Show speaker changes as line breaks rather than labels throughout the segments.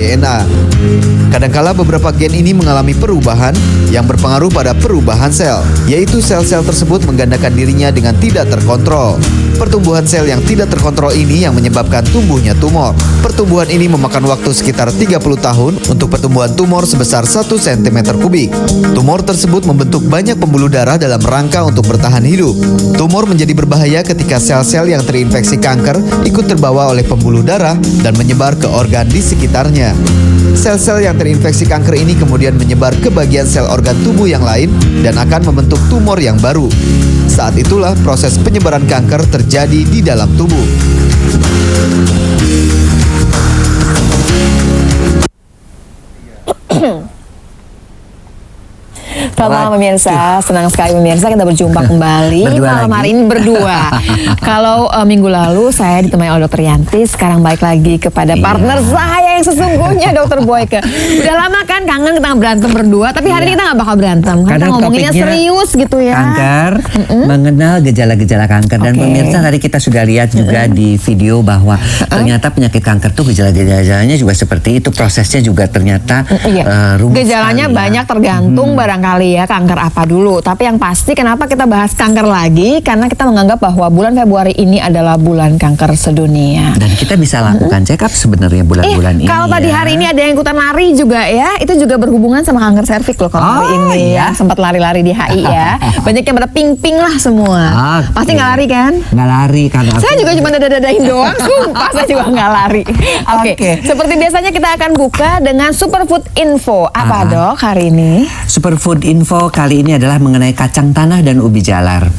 DNA. Kadangkala beberapa gen ini mengalami perubahan yang berpengaruh pada perubahan sel, yaitu sel-sel tersebut menggandakan dirinya dengan tidak terkontrol. Pertumbuhan sel yang tidak terkontrol ini yang menyebabkan tumbuhnya tumor. Pertumbuhan ini memakan waktu sekitar 30 tahun untuk pertumbuhan tumor sebesar 1 cm kubik. Tumor tersebut membentuk banyak pembuluh darah dalam rangka untuk bertahan hidup. Tumor menjadi berbahaya ketika sel-sel yang terinfeksi kanker ikut terbawa oleh pembuluh darah dan menyebar ke organ di sekitarnya. Sel-sel yang terinfeksi kanker ini kemudian menyebar ke bagian sel organ tubuh yang lain dan akan membentuk tumor yang baru. Saat itulah proses penyebaran kanker terjadi di dalam tubuh.
Selamat malam pemirsa, senang sekali pemirsa kita berjumpa kembali malam hari ini berdua. Kalau minggu lalu saya ditemani oleh Dr. Yanti, sekarang balik lagi kepada partner saya yang sesungguhnya Dr. Boyke. Udah lama kan kangen kita berantem berdua, tapi hari ini kita nggak bakal berantem. Karena kita ngomonginnya serius gitu ya.
Kanker, mengenal gejala-gejala kanker. Dan pemirsa tadi kita sudah lihat juga di video bahwa ternyata penyakit kanker tuh gejala-gejalanya juga seperti itu. Prosesnya juga ternyata rumit.
Gejalanya banyak tergantung barangkali ya kanker apa dulu. Tapi yang pasti kenapa kita bahas kanker lagi, karena kita menganggap bahwa bulan Februari ini adalah bulan kanker sedunia.
Dan kita bisa lakukan check up sebenarnya bulan-bulan ini.
Kalau tadi hari ini ada yang ikutan lari juga ya, itu juga berhubungan sama kanker serviks loh kalau hari ini ya. Sempat lari-lari di HI ya. Banyak yang pada ping-ping lah semua. Pasti nggak lari kan?
Nggak lari kan.
Saya juga cuma dada-dadain doang, sumpah saya juga nggak lari. Oke. Seperti biasanya kita akan buka dengan Superfood Info. Apa dok hari ini?
Superfood Info kali ini adalah mengenai kacang tanah dan ubi jalar.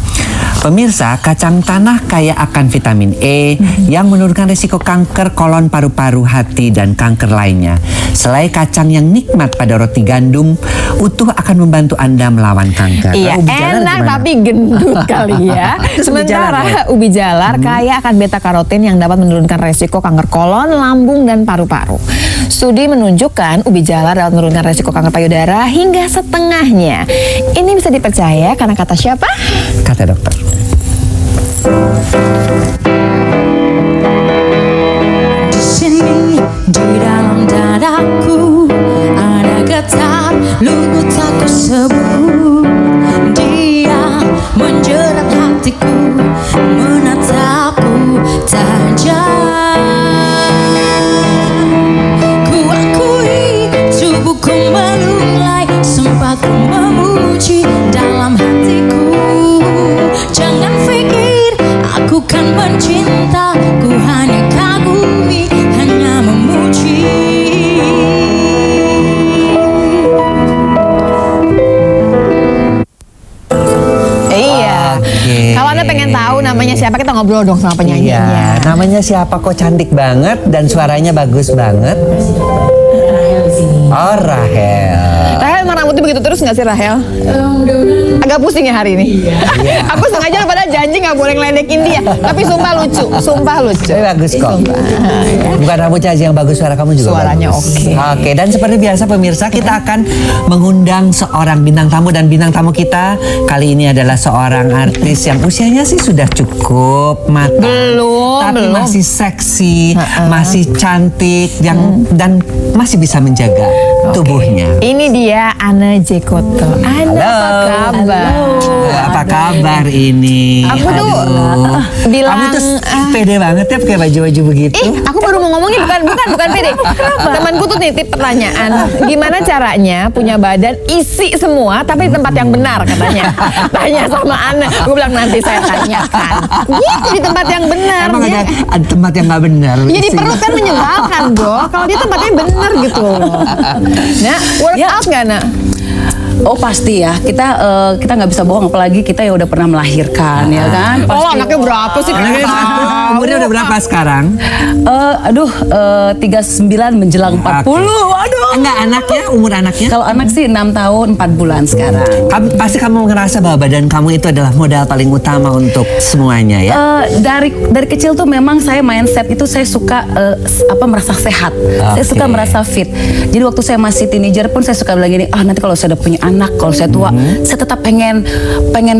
Pemirsa, kacang tanah kaya akan vitamin E yang menurunkan risiko kanker kolon, paru-paru, hati, dan kanker lainnya. Selai kacang yang nikmat pada roti gandum utuh akan membantu Anda melawan kanker.
Iya, enak tapi gendut kali ya. Sementara ubi jalar kaya akan beta karotin yang dapat menurunkan risiko kanker kolon, lambung, dan paru-paru. Studi menunjukkan ubi jalar dapat menurunkan risiko kanker payudara hingga setengahnya. Ini bisa dipercaya karena kata siapa?
Kata dokter.
Di sini di dalam dadaku ada getar lugu tak kusebut. Dia menjerat hatiku, menatapku tajam. Ku akui tubuhku melulai, sempat ku memuji dalam hatiku. Jangan pikir aku kan mencinta, ku hanya kagumi, hanya memuji.
Iya. Kalau Anda pengen tahu namanya siapa, kita ngobrol dong sama penyanyinya.
Iya, namanya siapa kok cantik banget dan suaranya bagus banget. Oh, Rahel.
Rahel emang rambutnya begitu terus nggak sih Rahel? Agak pusing ya hari ini. Aku sengaja pada janji nggak boleh ngeledekin dia, tapi sumpah lucu, sumpah lucu.
Tapi bagus kok. Bukan rambutnya aja yang bagus, suara kamu juga
suaranya
bagus.
oke.
Oke, dan seperti biasa pemirsa, kita akan mengundang seorang bintang tamu, dan bintang tamu kita kali ini adalah seorang artis yang usianya sih sudah cukup matang, tapi masih seksi, masih cantik, dan masih bisa menjaga tubuhnya.
Ini dia Ana Jekoto. Ana, apa kabar?
Apa kabar ini?
Aku tuh bilang,
kamu tuh pede banget ya pakai baju-baju begitu.
Aku baru mau ngomongin bukan pede. Temanku tuh nitip pertanyaan, gimana caranya punya badan isi semua tapi di tempat yang benar katanya. Tanya sama Ana. Gue bilang nanti saya tanyakan. Gitu di tempat yang benar.
Emang ada tempat yang nggak benar?
Jadi perut kan menyebalkan dong. Kalau dia tempatnya benar gitu loh. Nah, workout nggak nak?
Oh pasti ya, kita nggak bisa bohong, apalagi kita ya udah pernah melahirkan ya kan.
Oh anaknya berapa sih?
Umurnya udah berapa sekarang?
39 menjelang 40. Waduh.
Enggak, anaknya, umur anaknya?
Kalau anak sih 6 tahun 4 bulan sekarang.
Pasti kamu ngerasa bahwa badan kamu itu adalah modal paling utama untuk semuanya ya?
Dari kecil tuh memang saya mindset itu saya suka merasa sehat. Saya suka merasa fit. Jadi waktu saya masih teenager pun saya suka bilang gini, nanti kalau saya udah punya anak, kalau saya tua, saya tetap pengen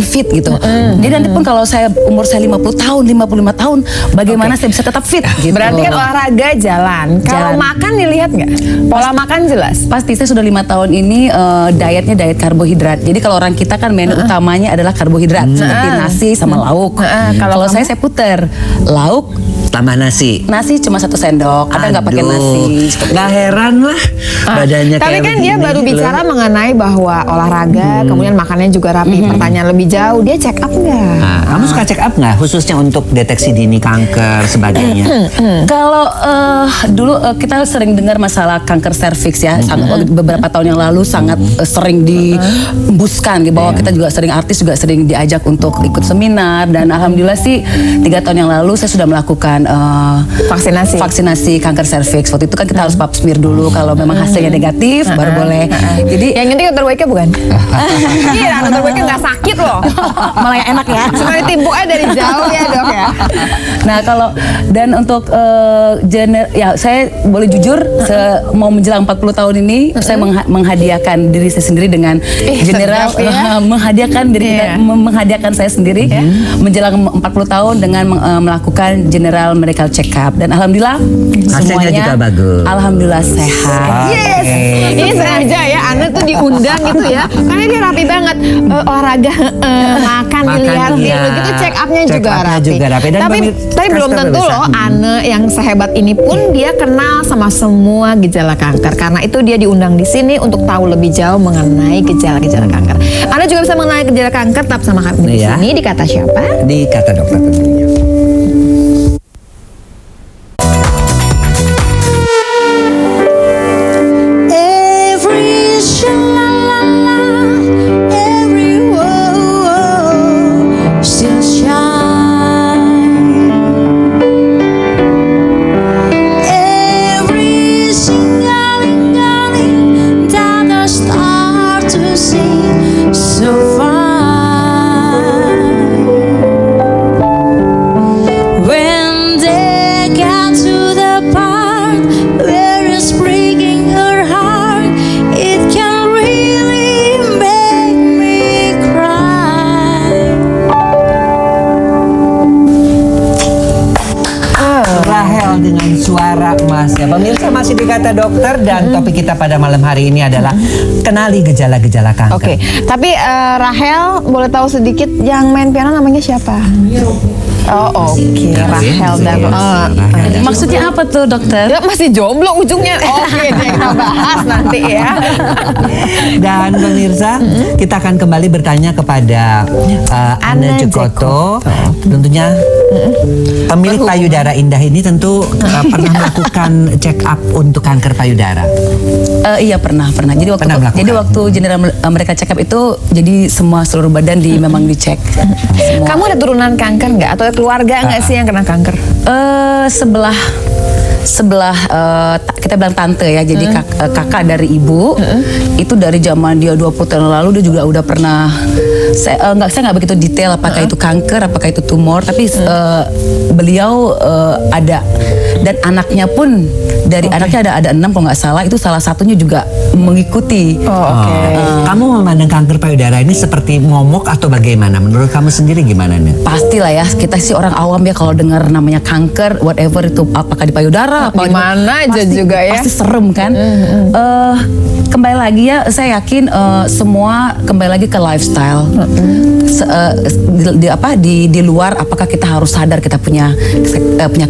fit gitu. Jadi nanti pun kalau umur saya 50 tahun, 55 tahun, bagaimana saya bisa tetap fit gitu.
Berarti kan olahraga jalan. Kalau
Jalan.
makan dilihat nggak? Pola makan jelas.
Pasti saya sudah 5 tahun ini dietnya diet karbohidrat. Jadi kalau orang kita kan menu utamanya adalah karbohidrat seperti nasi sama lauk. Kalau saya puter lauk
Tambah nasi.
nasi cuma 1 sendok, kadang nggak pakai nasi.
Nggak heran lah badannya
Tapi
kayak
kan dia
begini
baru
loh.
bicara mengenai bahwa olahraga, kemudian makannya juga rapi. Pertanyaan lebih jauh, dia check up nggak?
Nah, kamu suka check up nggak khususnya untuk deteksi dini kanker sebagainya?
Kalau dulu kita sering dengar masalah kanker serviks ya. Beberapa tahun yang lalu sangat sering diembuskan, bahwa kita juga sering artis juga sering diajak untuk ikut seminar, dan alhamdulillah sih 3 tahun yang lalu saya sudah melakukan vaksinasi kanker serviks. Waktu itu kan kita harus pap smear dulu, kalau memang hasilnya negatif baru boleh. Jadi
Yang penting dokter Boyke bukan? Iya, dokter Boyke nggak sakit loh.
malah yang enak ya.
Cuma ditimpuk aja dari jauh ya dok ya.
Nah kalau dan untuk ya saya boleh jujur mau menjelang 40 tahun ini saya menghadiahkan diri saya sendiri dengan general
sedap, ya.
menghadiahkan diri
Iya.
menghadiahkan saya sendiri menjelang 40 tahun dengan melakukan general medical check up, dan alhamdulillah
Hasilnya
semuanya
juga bagus.
alhamdulillah sehat.
Yes. Ini sengaja ya, Anda tuh diundang gitu ya, karena dia rapi banget. Olahraga, makan dilihatin,
iya.
gitu check upnya
Check
juga
upnya
rapi.
juga rapi. Dan
Tapi belum
Kasper
tentu
bisa.
loh, Ane yang sehebat ini pun dia kenal sama semua gejala kanker. Karena itu dia diundang di sini untuk tahu lebih jauh mengenai gejala-gejala kanker. Anda juga bisa mengenai gejala kanker, tetap sama kami di
Iya.
sini di Kata Siapa.
Di Kata Dokter tentunya.
Every sha-la-la-la, every woe still shine. Every sing-a-ling-a-ling that I start to sing so fine. When they get to the part where it's breaking her heart, it can really make me cry.
Rahel dengan suara emasnya. Pemirsa masih di Kata Dokter dan topik kita pada malam hari ini adalah kenali gejala-gejala kanker.
Oke, tapi Rahel boleh tahu sedikit yang main piano namanya siapa? Oh oke, Rahel dan
Maksudnya apa tuh dokter?
dia masih jomblo ujungnya. Oke, deh, kita bahas nanti ya.
Dan pemirsa, kita akan kembali bertanya kepada Anne Jekoto. Tentunya pemilik payudara indah ini tentu pernah melakukan check up untuk kanker payudara.
Iya pernah. Jadi
Pernah melakukan.
general mereka check up itu jadi seluruh badan memang dicek. Semua.
Kamu ada turunan kanker nggak? Atau keluarga nggak sih yang kena kanker?
Sebelah kita bilang tante ya, jadi kakak dari ibu itu dari zaman dia 20 tahun lalu dia juga udah pernah. Saya nggak begitu detail apakah itu kanker, apakah itu tumor, tapi beliau ada, dan anaknya pun dari anaknya ada 6 kalau nggak salah, itu salah satunya juga mengikuti.
Kamu memandang kanker payudara ini seperti momok atau bagaimana? Menurut kamu sendiri gimana nih?
Pastilah ya, kita sih orang awam ya kalau dengar namanya kanker, whatever itu, apakah di payudara, apa
Di mana aja juga ya.
Pasti serem kan. Kembali lagi ya, saya yakin semua kembali lagi ke lifestyle. Di luar, apakah kita harus sadar kita punya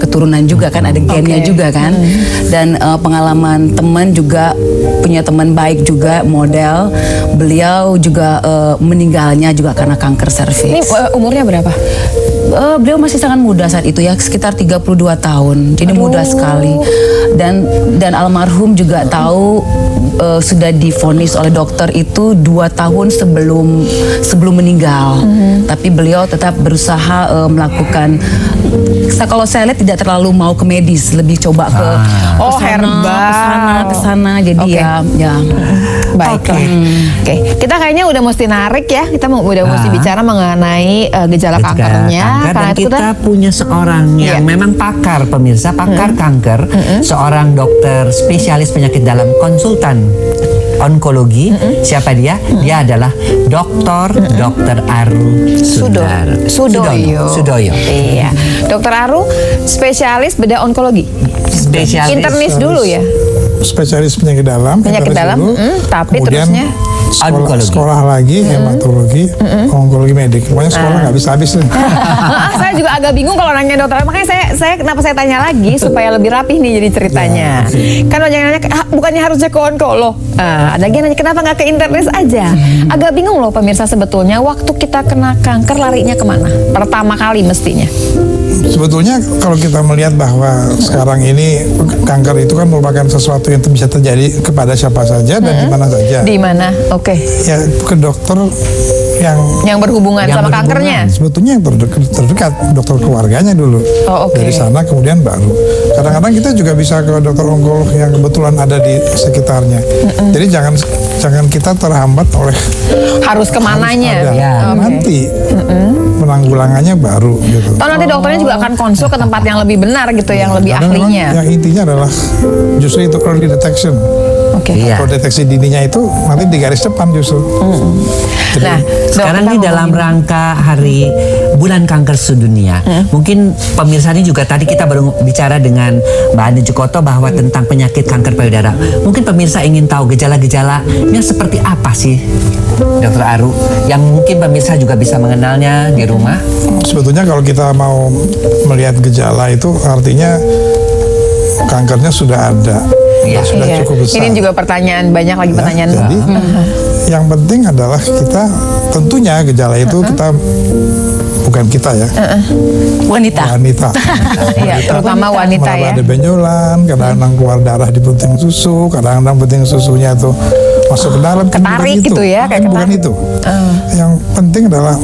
keturunan juga kan, ada gennya juga kan. Dan pengalaman teman juga, punya teman baik juga model, beliau juga meninggalnya juga karena kanker
Ini
serviks.
umurnya berapa?
Beliau masih sangat muda saat itu ya, sekitar 32 tahun. Jadi muda sekali. Dan almarhum juga tahu sudah divonis oleh dokter itu 2 tahun sebelum meninggal. Tapi beliau tetap berusaha melakukan, kalau saya lihat tidak terlalu mau ke medis, lebih coba ke
herbal.
kesana. Jadi ya.
Baik. Oke, kita kayaknya udah mesti narik ya. Kita udah mesti bicara mengenai gejala kankernya.
Kanker, dan
Karena itu
kita punya seorang yang memang pakar, pemirsa, pakar kanker, seorang dokter spesialis penyakit dalam, konsultan onkologi. Siapa dia? Dia adalah Dr. Aru Sudoyo.
Iya. Dokter Aru spesialis bedah onkologi.
Spesialis
Internis dulu ya.
Spesialis penyakit dalam.
Penyakit
internis
dalam,
dulu.
tapi
Kemudian
terusnya
sekolah lagi hematologi, onkologi medik. Pokoknya sekolah nggak bisa habis nih.
Saya juga agak bingung kalau nanya dokter. Makanya saya kenapa saya tanya lagi supaya lebih rapih nih jadi ceritanya. Kan banyak yang nanya, bukannya harusnya ke onkolog. Ada yang nanya kenapa nggak ke internis aja. Agak bingung loh pemirsa sebetulnya waktu kita kena kanker larinya kemana? Pertama kali mestinya.
Sebetulnya kalau kita melihat bahwa sekarang ini kanker itu kan merupakan sesuatu yang bisa terjadi kepada siapa saja dan di mana saja.
Di mana? Oke.
Ya ke dokter
yang berhubungan sama kankernya.
Sebetulnya yang terdekat dokter keluarganya dulu.
Oh, oke.
Dari sana kemudian baru. Kadang-kadang kita juga bisa ke dokter onkolog yang kebetulan ada di sekitarnya. Jadi jangan kita terhambat oleh
Harus kemananya. Oke.
Nanti penanggulangannya baru gitu.
Atau nanti dokternya juga akan konsul ke tempat yang lebih benar gitu, yang lebih
Karena memang
ahlinya.
yang intinya adalah justru itu early detection.
Oke.
Iya.
Kalau deteksi dininya itu nanti di garis depan justru. Jadi,
Nah,
sekarang
dokter
ini dalam
ngomongin-
rangka hari Bulan Kanker Sedunia. Mungkin pemirsa ini juga tadi kita baru bicara dengan Mbak Ani Jukoto bahwa tentang penyakit kanker payudara. Mungkin pemirsa ingin tahu gejala-gejalanya seperti apa sih, Dokter Aru? Yang mungkin pemirsa juga bisa mengenalnya di rumah.
sebetulnya kalau kita mau melihat gejala itu artinya kankernya sudah ada.
Iya.
Sudah
Iya.
cukup besar.
Ini juga pertanyaan, banyak lagi pertanyaan.
Jadi yang penting adalah kita tentunya gejala itu kita bukan kita ya,
Wanita.
wanita.
Iya, terutama wanita
Malah
ya.
ada benjolan, kadang-kadang keluar darah di puting susu, kadang-kadang puting susunya tuh masuk ke dalam. Kan bukan
Ketarik
itu.
gitu ya, kayak
Kan bukan
ketarik.
itu. Yang penting adalah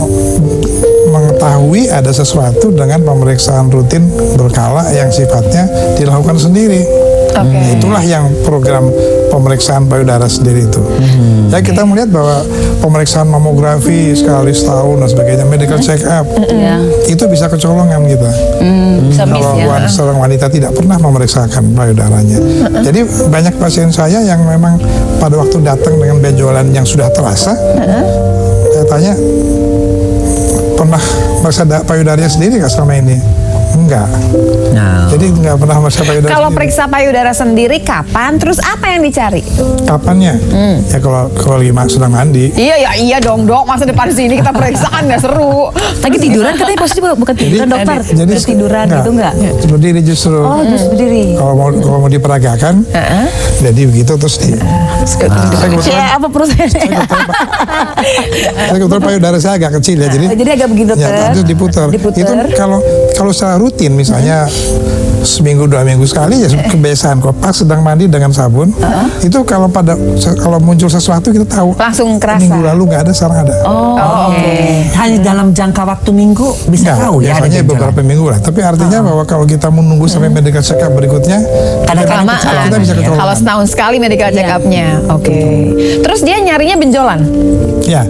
mengetahui ada sesuatu dengan pemeriksaan rutin berkala yang sifatnya dilakukan sendiri.
Oke.
Itulah yang program pemeriksaan payudara sendiri itu. Ya kita melihat bahwa pemeriksaan mamografi sekali setahun dan sebagainya, medical check up,
Iya.
itu bisa kecolongan kita.
Bisa miss
Kalau
ya.
seorang wanita tidak pernah memeriksakan payudaranya. Jadi banyak pasien saya yang memang pada waktu datang dengan benjolan yang sudah terasa, saya tanya, pernah meriksa payudaranya sendiri nggak selama ini? Enggak.
Nah,
Jadi nggak pernah meriksa payudara
Kalau
sendiri.
periksa payudara sendiri kapan? Terus apa yang dicari?
Kapannya? Ya kalau lagi sedang mandi.
Iya dong dok. Masa depan sini kita periksaan nggak seru.
Lagi tiduran katanya posisi bukan tiduran dokter. Terus tiduran gitu enggak?
Berdiri justru.
Oh, terus berdiri.
Kalau mau diperagakan, jadi begitu terus saya kebetulan,
Kayak apa prosesnya?
saya kebetulan payudara saya agak kecil ya,
Jadi agak begini dokter.
ya, terus diputar. Itu kalau secara rutin misalnya seminggu 2 minggu sekali ya kebiasaan kok pas sedang mandi dengan sabun itu kalau muncul sesuatu kita tahu
Langsung kerasa.
minggu lalu nggak ada sekarang ada.
Oh, oke.
hanya dalam jangka waktu minggu bisa
Nggak,
tahu ya ada
biasanya
benjolan.
beberapa minggu lah. Tapi artinya bahwa kalau kita menunggu sampai medical check up berikutnya,
Kadang-kadang
Kelamaan.
kecolongan
kita bisa
ya.
kecolongan.
Kalau setahun sekali medical check up-nya. Oke. Terus dia nyarinya benjolan.
Ya,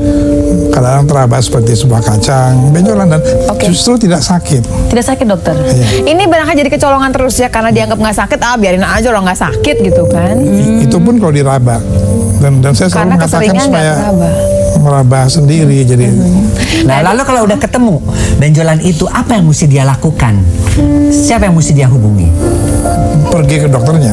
kadang-kadang teraba seperti sebuah kacang, benjolan dan
Oke.
justru tidak sakit.
Tidak sakit dokter.
Iya.
Ini barangkali jadi kecolongan terus ya karena dianggap nggak sakit, biarin aja orang nggak sakit gitu kan.
Itu pun kalau diraba. Dan saya selalu
Karena
mengatakan
keseringan nggak
supaya
meraba.
meraba sendiri. Jadi
Nah, lalu kalau udah ketemu benjolan itu, apa yang mesti dia lakukan? Siapa yang mesti dia hubungi?
pergi ke dokternya.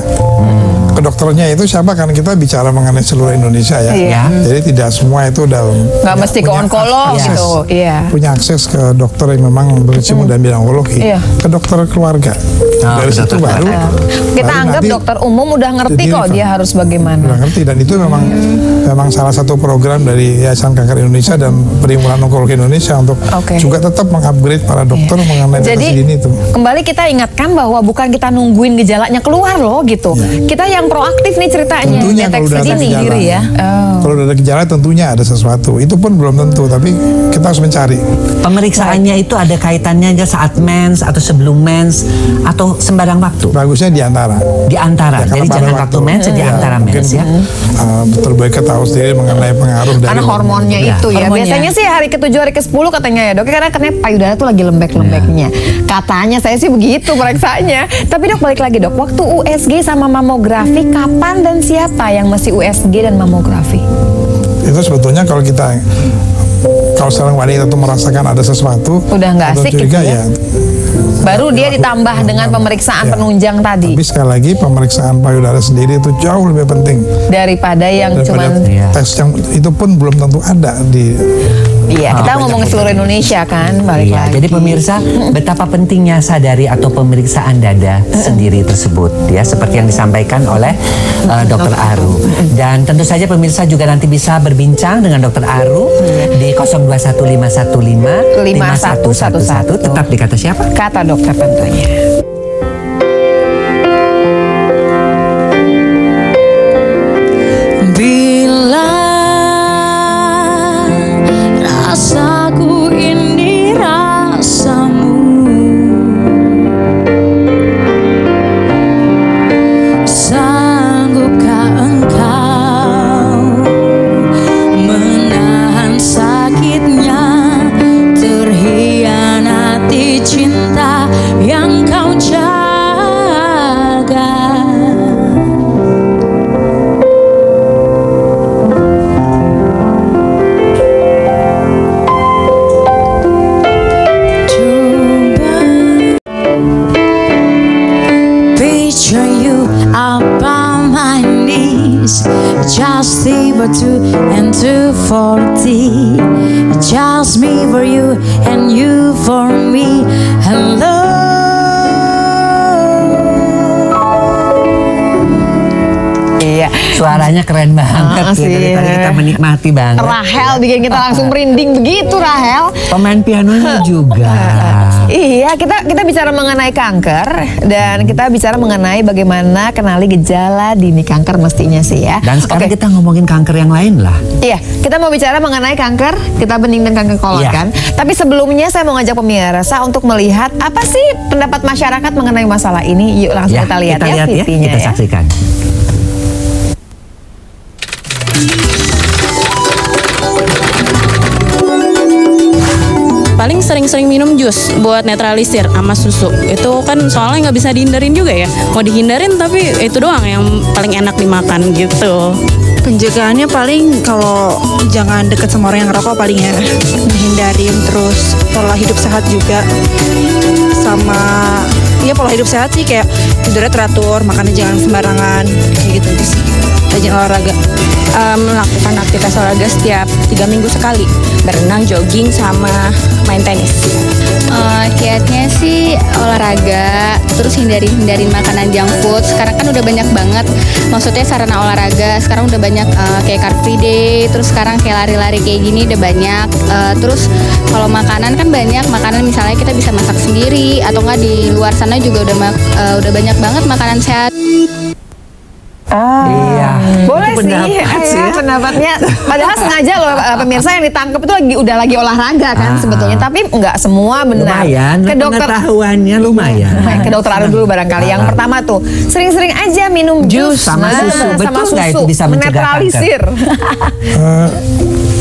Ke dokternya itu siapa? Kan kita bicara mengenai seluruh Indonesia ya.
Iya.
Jadi tidak semua itu dalam
Nggak mesti ke onkolog gitu. Iya.
Punya akses ke dokter yang memang berkecimpung dalam bidang onkologi.
Iya.
Ke dokter keluarga. Dari
ke
situ
dokter
baru
Kita
baru
anggap
nanti
dokter umum udah ngerti kok
dideliver.
dia harus bagaimana.
Udah ngerti dan itu memang salah satu program dari Yayasan Kanker Indonesia dan Perhimpunan Onkologi Indonesia untuk
Oke.
juga tetap mengupgrade para dokter mengenai deteksi
Jadi
dini itu.
kembali kita ingatkan bahwa bukan kita nungguin gejalanya keluar loh gitu. Kita yang proaktif nih ceritanya.
Tentunya kalau
Deteksi
udah ada
dini
gejala,
diri ya.
Kalau udah ada gejala tentunya ada sesuatu. Itu pun belum tentu, tapi kita harus mencari.
Pemeriksaannya itu ada kaitannya aja saat mens atau sebelum mens atau sembarang waktu?
Bagusnya di antara.
Di antara.
Ya, karena
Jadi
pada
jangan waktu mens, di antara
mungkin,
mens ya.
Betul baik tahu sendiri mengenai pengaruh dari
Karena hormonnya
Ya,
itu ya.
hormonnya.
Biasanya sih hari ke-7 hari ke-10 katanya ya dok. Karena payudara tuh lagi lembek-lembeknya. Katanya saya sih begitu periksanya. Tapi dok balik lagi dok. Waktu USG sama mamografi mamografi, kapan dan siapa yang mesti USG dan mamografi?
Itu sebetulnya kalau seorang wanita itu merasakan ada sesuatu
Udah nggak
atau
asik
curiga
gitu ya? Baru dia ditambah dengan pemeriksaan penunjang tadi.
Tapi sekali lagi pemeriksaan payudara sendiri itu jauh lebih penting
Daripada yang
daripada
cuman
tes yang itu pun belum tentu ada di.
Iya, kita ngomongin seluruh Indonesia kan, balik
Iya,
lagi.
jadi pemirsa betapa pentingnya sadari atau pemeriksaan dada sendiri tersebut ya seperti yang disampaikan oleh Dr. Aru. Dan tentu saja pemirsa juga nanti bisa berbincang dengan Dr. Aru di 0215155111 tetap di Kata Siapa?
Kata dokter tentunya.
Bila rasaku ini rasamu, sanggupkah engkau menahan sakitnya terhianati cinta yang kau jaga? Picture you up on my knees, just 2 and 240, just me for you and you for me. Hello.
Iya.
Suaranya keren banget
Ah,
ya
sih.
dari tadi kita menikmati banget.
Rahel bikin kita langsung merinding begitu, Rahel.
Pemain pianonya juga.
Iya, kita bicara mengenai kanker dan kita bicara mengenai bagaimana kenali gejala dini kanker mestinya sih ya.
Dan sekarang
Oke.
kita ngomongin kanker yang lain lah.
Iya, kita mau bicara mengenai kanker, kita bening dan kanker kolon
Iya.
kan. Tapi sebelumnya saya mau ngajak pemirsa untuk melihat apa sih pendapat masyarakat mengenai masalah ini. Yuk langsung kita lihat ya VT-nya
kita
ya.
saksikan.
Paling sering-sering minum jus buat netralisir sama susu. Itu kan soalnya nggak bisa dihindarin juga ya. Mau dihindarin tapi itu doang yang paling enak dimakan gitu.
Pencegahannya paling kalau jangan deket sama orang yang ngerokok paling ya, menghindarin, terus pola hidup sehat juga, sama ya pola hidup sehat sih kayak tidurnya teratur, makannya jangan sembarangan kayak gitu sih. Rajin olahraga.
Melakukan aktivitas olahraga setiap 3 minggu sekali. Berenang, jogging, sama main tenis.
Kiatnya sih olahraga, terus hindarin makanan junk food. Sekarang kan udah banyak banget, maksudnya sarana olahraga. Sekarang udah banyak kayak Car Free Day, terus sekarang kayak lari-lari kayak gini udah banyak. Terus kalau makanan kan banyak, makanan misalnya kita bisa masak sendiri atau nggak di luar sana juga udah banyak banget makanan sehat.
Iya.
Boleh
Itu
sih,
pendapat sih
ya,
ya.
pendapatnya. Padahal sengaja loh pemirsa yang ditangkap itu lagi olahraga kan sebetulnya, tapi nggak semua benar.
Lumayan,
Ke dokter
pengetahuannya lumayan.
Ke dokter Aru dulu barangkali. Yang pertama tuh sering-sering aja minum jus
sama susu. Betul nggak itu bisa mencegah
menetralisir.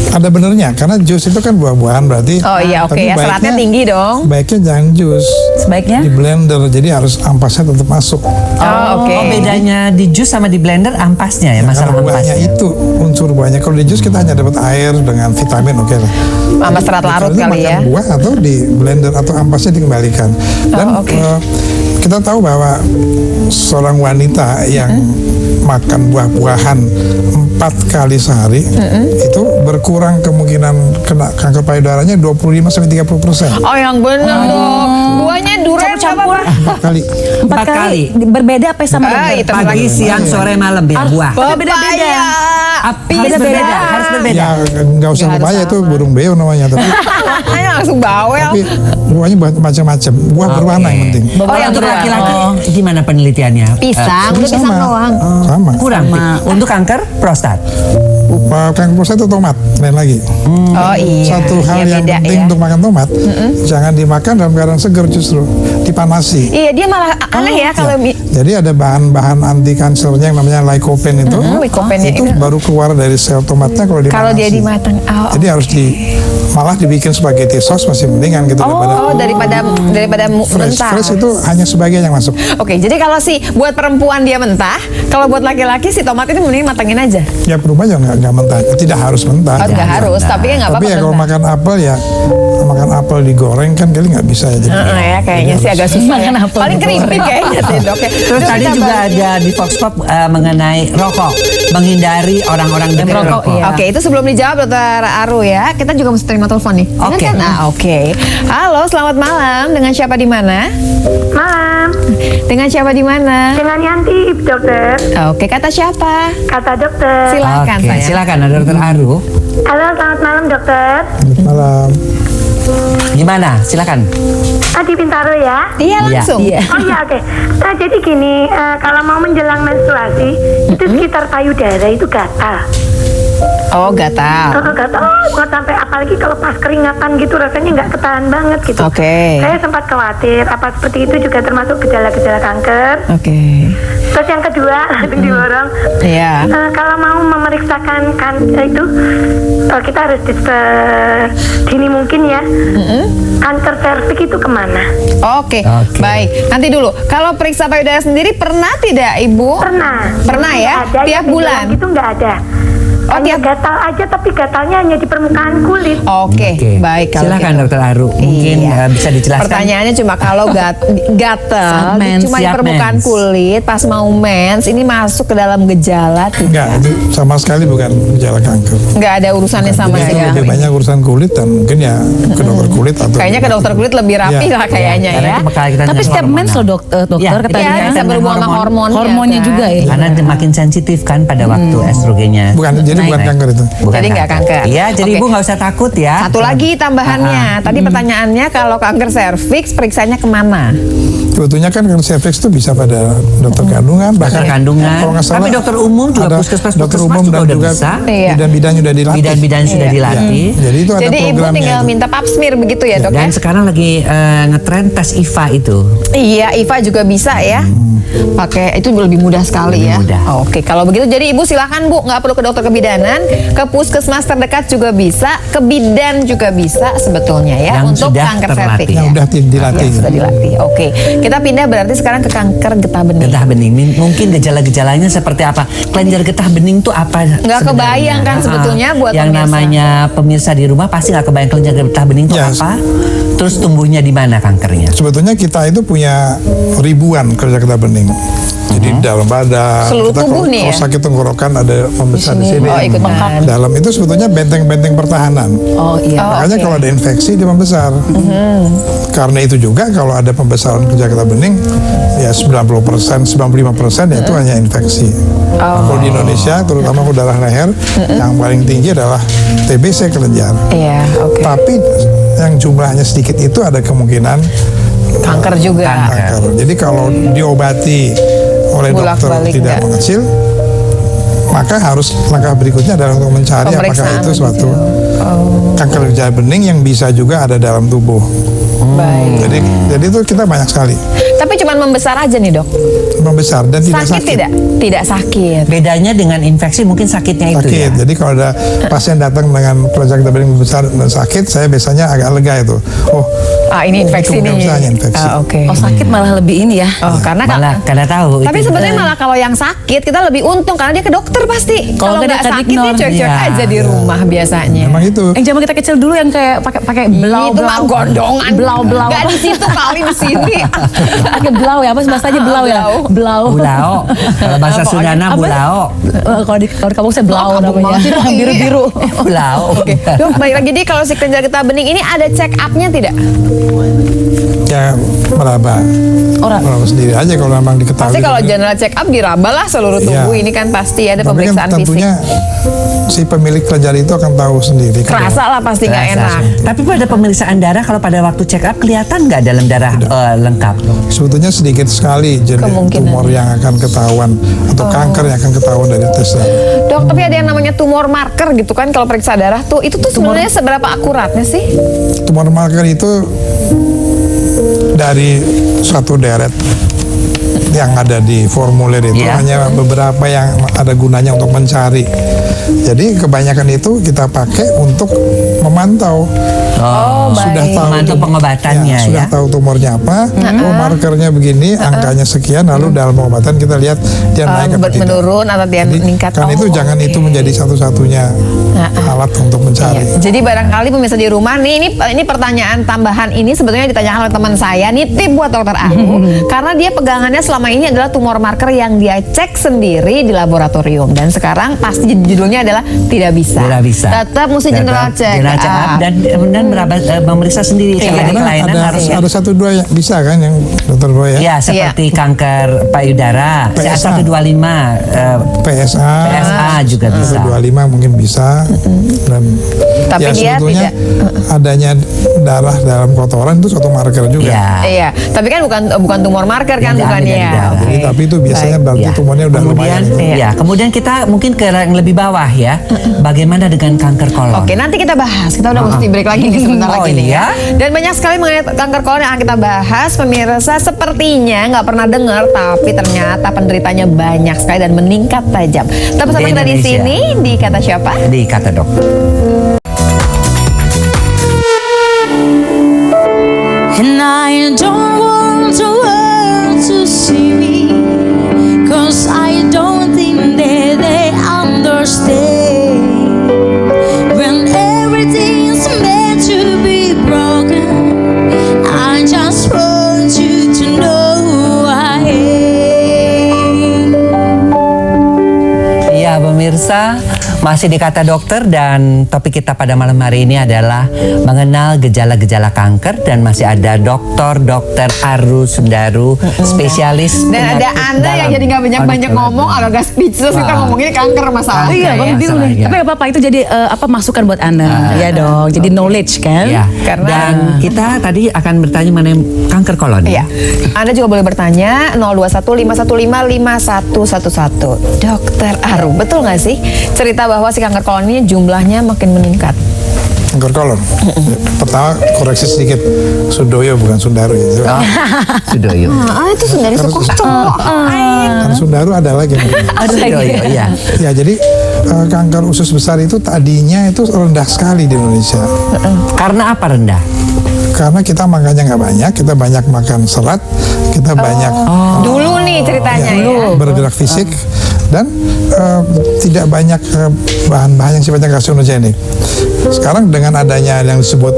Ada benernya karena jus itu kan buah-buahan berarti.
Oh iya, oke
tapi
ya, seratnya
baiknya-
tinggi dong.
Baiknya jangan jus.
Sebaiknya?
Di blender, jadi harus ampasnya tetap masuk.
Oh, oke.
Oh, bedanya di jus sama di blender ampasnya ya, masalah
Karena buahnya
ampasnya.
itu unsur buahnya. Kalau di jus kita hanya dapat air dengan vitamin, oke lah.
Sama serat larut
Kecuali
kali
makan
ya.
buah atau di blender atau ampasnya dikembalikan. Dan
oke.
kita tahu bahwa seorang wanita yang makan buah-buahan 4 kali sehari itu berkurang kemungkinan kena kanker payudaranya 25-30%.
Oh yang benar dong. Buahnya durian
Campur-campur.
4 kali.
4 kali berbeda apa sama dokter?
itu
Pagi, siang, sore, malam ya buah.
beda-beda.
Harus berbeda, harus berbeda.
Ya nggak usah pepaya itu burung beo namanya, tapi
Makanya langsung bawel.
tapi buahnya macam-macam. Buah berwarna yang penting.
Oh, yang untuk laki-laki gimana penelitiannya?
Pisang, udah pisang
Sama.
doang.
Sama.
Kurang. Untuk kanker prostat.
Kanker prostat itu tomat, lain lagi.
Oh iya.
Satu hal
Iya,
yang
beda
penting
ya.
untuk makan tomat, jangan dimakan dalam keadaan segar, justru dipanasi.
Iya, dia malah aneh ya kalau
Jadi ada bahan-bahan anti kansernya yang namanya lycopene itu.
lycopene
itu
itu.
baru keluar dari sel tomatnya kalau dipanasi.
kalau dia dimatang. Oh,
Jadi harus malah dibikin spaghetti sauce masih mendingan gitu
daripada
fresh.
mentah.
Fresh itu hanya sebagian yang masuk.
Oke, jadi kalau buat perempuan dia mentah, kalau buat laki-laki si tomat itu mending matangin aja.
Ya berubah ya nggak mentah, tidak harus mentah.
Oh, nggak harus, tapi ya nggak
Tapi
apa-apa.
ya kalau
mentah.
makan apel digoreng kan kali nggak bisa ya. Jadi
Ya kayaknya sih agak susah.
Makan
Ya.
apel
Paling
digoreng.
keripik kayaknya sih dok. Ya.
Terus
Dok,
tadi
kita
juga
balik.
ada di Fox Pop mengenai rokok, menghindari orang-orang dekat
Merokok,
rokok.
iya.
Oke, itu sebelum dijawab Dokter Aru ya, kita juga mesti terima telepon nih. Benar
Oke.
kan? Nah, oke. Halo, selamat malam. Dengan siapa di mana?
Malam,
Dengan siapa di mana?
dengan Yanti, dokter.
Oke, kata siapa?
Kata dokter.
Silakan
Oke,
saya.
silakan ada Dokter Aru.
Halo, selamat malam dokter.
Selamat malam.
Gimana? Silakan.
Di Bintaro ya.
Iya langsung.
Iya.
Oh iya, oke. Nah, jadi gini, kalau mau menjelang menstruasi, itu sekitar payudara itu gatal.
Oh, gatal.
Gatal, bukan sampai apalagi kalau pas keringatan gitu rasanya nggak ketahan banget gitu.
Oke.
Saya sempat khawatir, apa seperti itu juga termasuk gejala-gejala kanker.
Oke.
Terus yang kedua, langsung diborong.
Iya.
Kalau mau memeriksakan itu, kita harus dini mungkin ya. Kanker serviks itu kemana?
Oke,
Oke.
baik. Nanti dulu, kalau periksa payudara sendiri pernah tidak Ibu? Pernah ya?
Nggak ada,
Tiap
yang
bulan?
Itu nggak ada.
Oh,
Hanya
tiap-
gatal aja, tapi gatalnya hanya di permukaan kulit.
Oke, baik. Kalau
Silakan
gitu.
Dokter Aru. Mungkin
Iya.
bisa dijelaskan.
Pertanyaannya cuma kalau gatel
Saat mens,
cuma di
siap
permukaan
mens.
kulit pas mau mens ini masuk ke dalam gejala
Enggak,
tidak?
itu sama sekali bukan gejala kanker.
Nggak ada urusannya sama
Jadi itu
saya.
lebih banyak urusan kulit dan mungkin ya ke dokter kulit atau
Kayaknya ke dokter kulit lebih rapi
Iya.
lah kayaknya
Karena
ya.
itu bakal kita
Tapi
lihat
setiap mens
hormonal.
loh dokter
Ya,
katanya.
Iya, bisa berhubungan sama hormonnya.
Hormonnya
kan?
juga ya.
Karena makin sensitif kan pada waktu estrogennya.
Bukan, jadi bukan
naik.
kanker itu.
Bukan
Jadi nggak kanker.
Iya, jadi
Oke.
Ibu nggak usah takut ya.
Satu lagi tambahannya. Tadi pertanyaannya kalau kanker serviks periksanya kemana?
Sebetulnya kan kanker serviks itu bisa pada dokter kandungan, bahkan
Dokter kandungan.
kalau nggak salah
Tapi dokter umum juga,
ada
puskesmas
dokter
juga
umum dan
udah
juga
bisa.
Iya.
bidan-bidan sudah dilatih.
Bidan-bidan sudah
Iya.
dilatih.
Jadi itu ada
Jadi Ibu
programnya
tinggal
itu.
minta pap smear begitu ya dok
Dan
ya?
sekarang lagi ngetren tes IVA itu.
Iya, IVA juga bisa ya. Pakai itu lebih mudah sekali
Lebih
ya.
mudah.
Oke, kalau begitu jadi Ibu silakan Bu, nggak perlu ke dokter kebidanan, ke puskesmas terdekat juga bisa, ke bidan juga bisa sebetulnya ya
Yang
untuk
sudah
kanker
terlatih.
serviks.
Yang udah dilatih.
Ya, sudah dilatih. Oke, kita pindah berarti sekarang ke kanker getah bening.
Getah bening. Mungkin gejala-gejalanya seperti apa? Kelenjar getah bening itu apa?
Nggak
sebenarnya?
kebayang kan sebetulnya buat
yang
pemirsa.
namanya pemirsa di rumah pasti nggak kebayang kelenjar getah bening itu
Yes.
apa? Terus tumbuhnya di mana kankernya?
Sebetulnya kita itu punya ribuan kelenjar getah bening. Jadi di dalam badan,
Seluruh
kita
tubuh
kalau,
nih ya?
kalau sakit tenggorokan ada pembesar di sini.
Oh, ikut bengkak.
Dalam itu sebetulnya benteng-benteng pertahanan.
Oh iya.
Makanya kalau ada infeksi dia membesar. Karena itu juga kalau ada pembesaran kelenjar getah bening, ya 90%, 95% ya itu hanya infeksi. Kalau di Indonesia, terutama kalau darah leher, yang paling tinggi adalah TBC kelenjar.
Iya, oke.
Tapi yang jumlahnya sedikit itu ada kemungkinan
Kanker juga.
kanker. Jadi kalau diobati oleh dokter
Bolak-balik
tidak
nggak?
mengecil, maka harus langkah berikutnya adalah untuk mencari apakah
Pemeriksaan
itu suatu
Oh.
kanker getah bening yang bisa juga ada dalam tubuh.
Baik.
Jadi itu kita banyak sekali
Tapi cuma membesar aja nih dok.
membesar dan tidak
Sakit
sakit.
tidak? Tidak sakit.
Bedanya dengan infeksi mungkin sakitnya itu
Sakit.
ya.
Jadi kalau ada pasien datang dengan kelenjar getah bening besar dan sakit, saya biasanya agak lega itu. Oh,
Ah ini infeksi
itu
nih.
misalnya infeksi.
Ah, oke.
Oh sakit malah lebih ini ya.
Oh, karena
Malah karena tahu.
tapi
itu.
sebenarnya malah kalau yang sakit kita lebih untung karena dia ke dokter pasti.
Kalau
Kalau
nggak
nggak
dia
sakit dia
ignore.
cuek-cuek
Iya.
aja di rumah biasanya.
Memang itu.
Yang zaman kita kecil dulu yang kayak pakai belau
Itu mah gondongan.
belau.
Nggak di situ kali di sini.
Pakai belau ya, apa bahasanya belau ya? Belau.
Bulao. Kalau bahasa
Pokoknya
Sundana
apa?
bulao.
Kalau di kampung saya belau
Oh, kampung
namanya.
banget itu.
Biru-biru.
Bulao.
Dok, baik lagi jadi kalau si kelenjar getah bening ini ada check up-nya tidak?
Ya meraba. Meraba sendiri aja kalau memang diketahui.
Pasti kalau general check up diraba lah seluruh tubuh
Iya.
ini kan pasti ada
Tapi
pemeriksaan
kan
fisik.
tentunya si pemilik kelenjar itu akan tahu sendiri.
Kerasa lah pasti nggak
Rasa.
enak.
Tapi pada pemeriksaan darah kalau pada waktu check up kelihatan nggak dalam darah lengkap?
Sebetulnya sedikit sekali jenis tumor yang akan ketahuan atau kanker yang akan ketahuan dari tes darah.
Dok, tapi ada yang namanya tumor marker gitu kan kalau periksa darah tuh, itu tuh sebenarnya seberapa akuratnya sih?
Tumor marker itu dari suatu deret yang ada di formulir itu hanya beberapa yang ada gunanya untuk mencari. Jadi kebanyakan itu kita pakai untuk memantau. Sudah tahu
memantau pengobatannya
sudah tahu tumornya apa, markernya begini, angkanya sekian, lalu dalam pengobatan kita lihat dia naik atau tidak.
Menurun atau dia meningkat.
Kan itu jangan itu menjadi satu-satunya alat untuk mencari.
Jadi barangkali pemirsa di rumah nih, ini pertanyaan tambahan ini sebetulnya ditanyakan oleh teman saya, nitip buat Dokter Aru, karena dia pegangannya selama ini adalah tumor marker yang dia cek sendiri di laboratorium, dan sekarang pasti judulnya adalah tidak bisa. Tetap mesti general check up
dan memeriksa sendiri.
Ada satu dua yang bisa kan yang Dokter Boy ya?
Ya, seperti kanker payudara, CA125, PSA juga bisa. 125
mungkin bisa. Dan
tapi dia
sebetulnya adanya darah dalam kotoran itu suatu marker juga.
Iya, tapi kan bukan tumor marker kan, bukannya.
Jadi tapi itu biasanya berarti tumornya udah lumayan.
Kemudian kita mungkin ke yang lebih bawah ya. Bagaimana dengan kanker kolon?
Oke, nanti kita bahas. Kita udah mesti break lagi nih sebentar lagi nih ya. Dan banyak sekali mengenai kanker kolon yang akan kita bahas. Pemirsa sepertinya nggak pernah dengar, tapi ternyata penderitanya banyak sekali dan meningkat tajam. Tetap bersama kita di sini di Kata Siapa?
Di Kata Dokter.
And I don't want the world to see me, 'cause I don't think that they understand. When everything's meant to be broken, I just want you to know who I am.
Ya pemirsa, masih di Kata Dokter, dan topik kita pada malam hari ini adalah mengenal gejala-gejala kanker, dan masih ada Dokter Aru Sundaru, spesialis
dan ada Anda yang jadi nggak banyak ngomong, agak speechless kita ngomongin kanker masalah.
Iya, Bang bingung nih. Tapi nggak apa-apa, itu jadi masukan buat Anda. Ya dong, jadi knowledge kan.
Ya.
Karena
dan kita tadi akan bertanya mengenai kanker kolon.
Iya. Anda juga boleh bertanya 021-515-5111. Dokter Aru, betul nggak sih cerita bahwa si kanker kolon ini jumlahnya makin meningkat?
Kanker kolon. Pertama koreksi sedikit, Sudoyo bukan Sundaru ya.
Sudoyo.
Itu Sundaru Sukoco.
Kan Sundaru ada lagi.
Sudoyo, ya.
Ya, jadi kanker usus besar itu tadinya itu rendah sekali di Indonesia.
Karena apa rendah?
Karena kita makannya nggak banyak, kita banyak makan serat, kita banyak
dulu nih ceritanya
bergerak fisik, dan tidak banyak bahan-bahan yang sifatnya karsinogenik. Sekarang dengan adanya yang disebut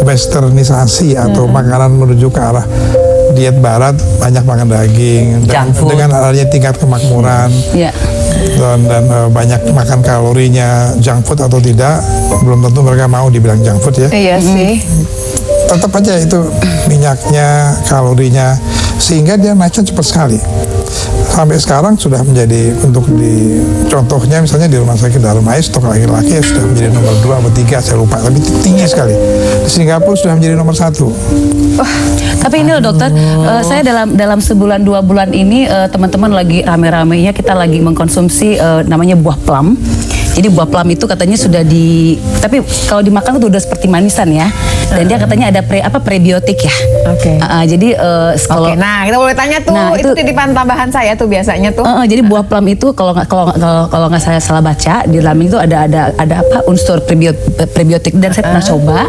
westernisasi atau makanan menuju ke arah diet barat, banyak makan daging, dan dengan adanya tingkat kemakmuran dan banyak makan kalorinya, junk food atau tidak, belum tentu mereka mau dibilang junk food ya.
Iya sih.
Tetap aja itu minyaknya, kalorinya, sehingga dia naiknya cepat sekali. Sampai sekarang sudah menjadi, untuk di contohnya misalnya di Rumah Sakit Darmais untuk laki-laki sudah menjadi nomor 2 atau 3, saya lupa, tapi tinggi sekali. Di Singapura sudah menjadi nomor 1.
Tapi ini loh dokter, saya dalam sebulan 2 bulan ini teman-teman lagi rame-ramenya kita lagi mengkonsumsi namanya buah plum. Jadi buah plum itu katanya sudah tapi kalau dimakan itu udah seperti manisan ya. Dan dia katanya ada prebiotik ya.
Oke.
Jadi kalau
nah kita boleh tanya tuh, itu titipan tambahan saya tuh biasanya tuh.
Jadi buah plum itu kalau nggak saya salah baca, di dalam itu ada apa unsur prebiotik, dan saya pernah coba.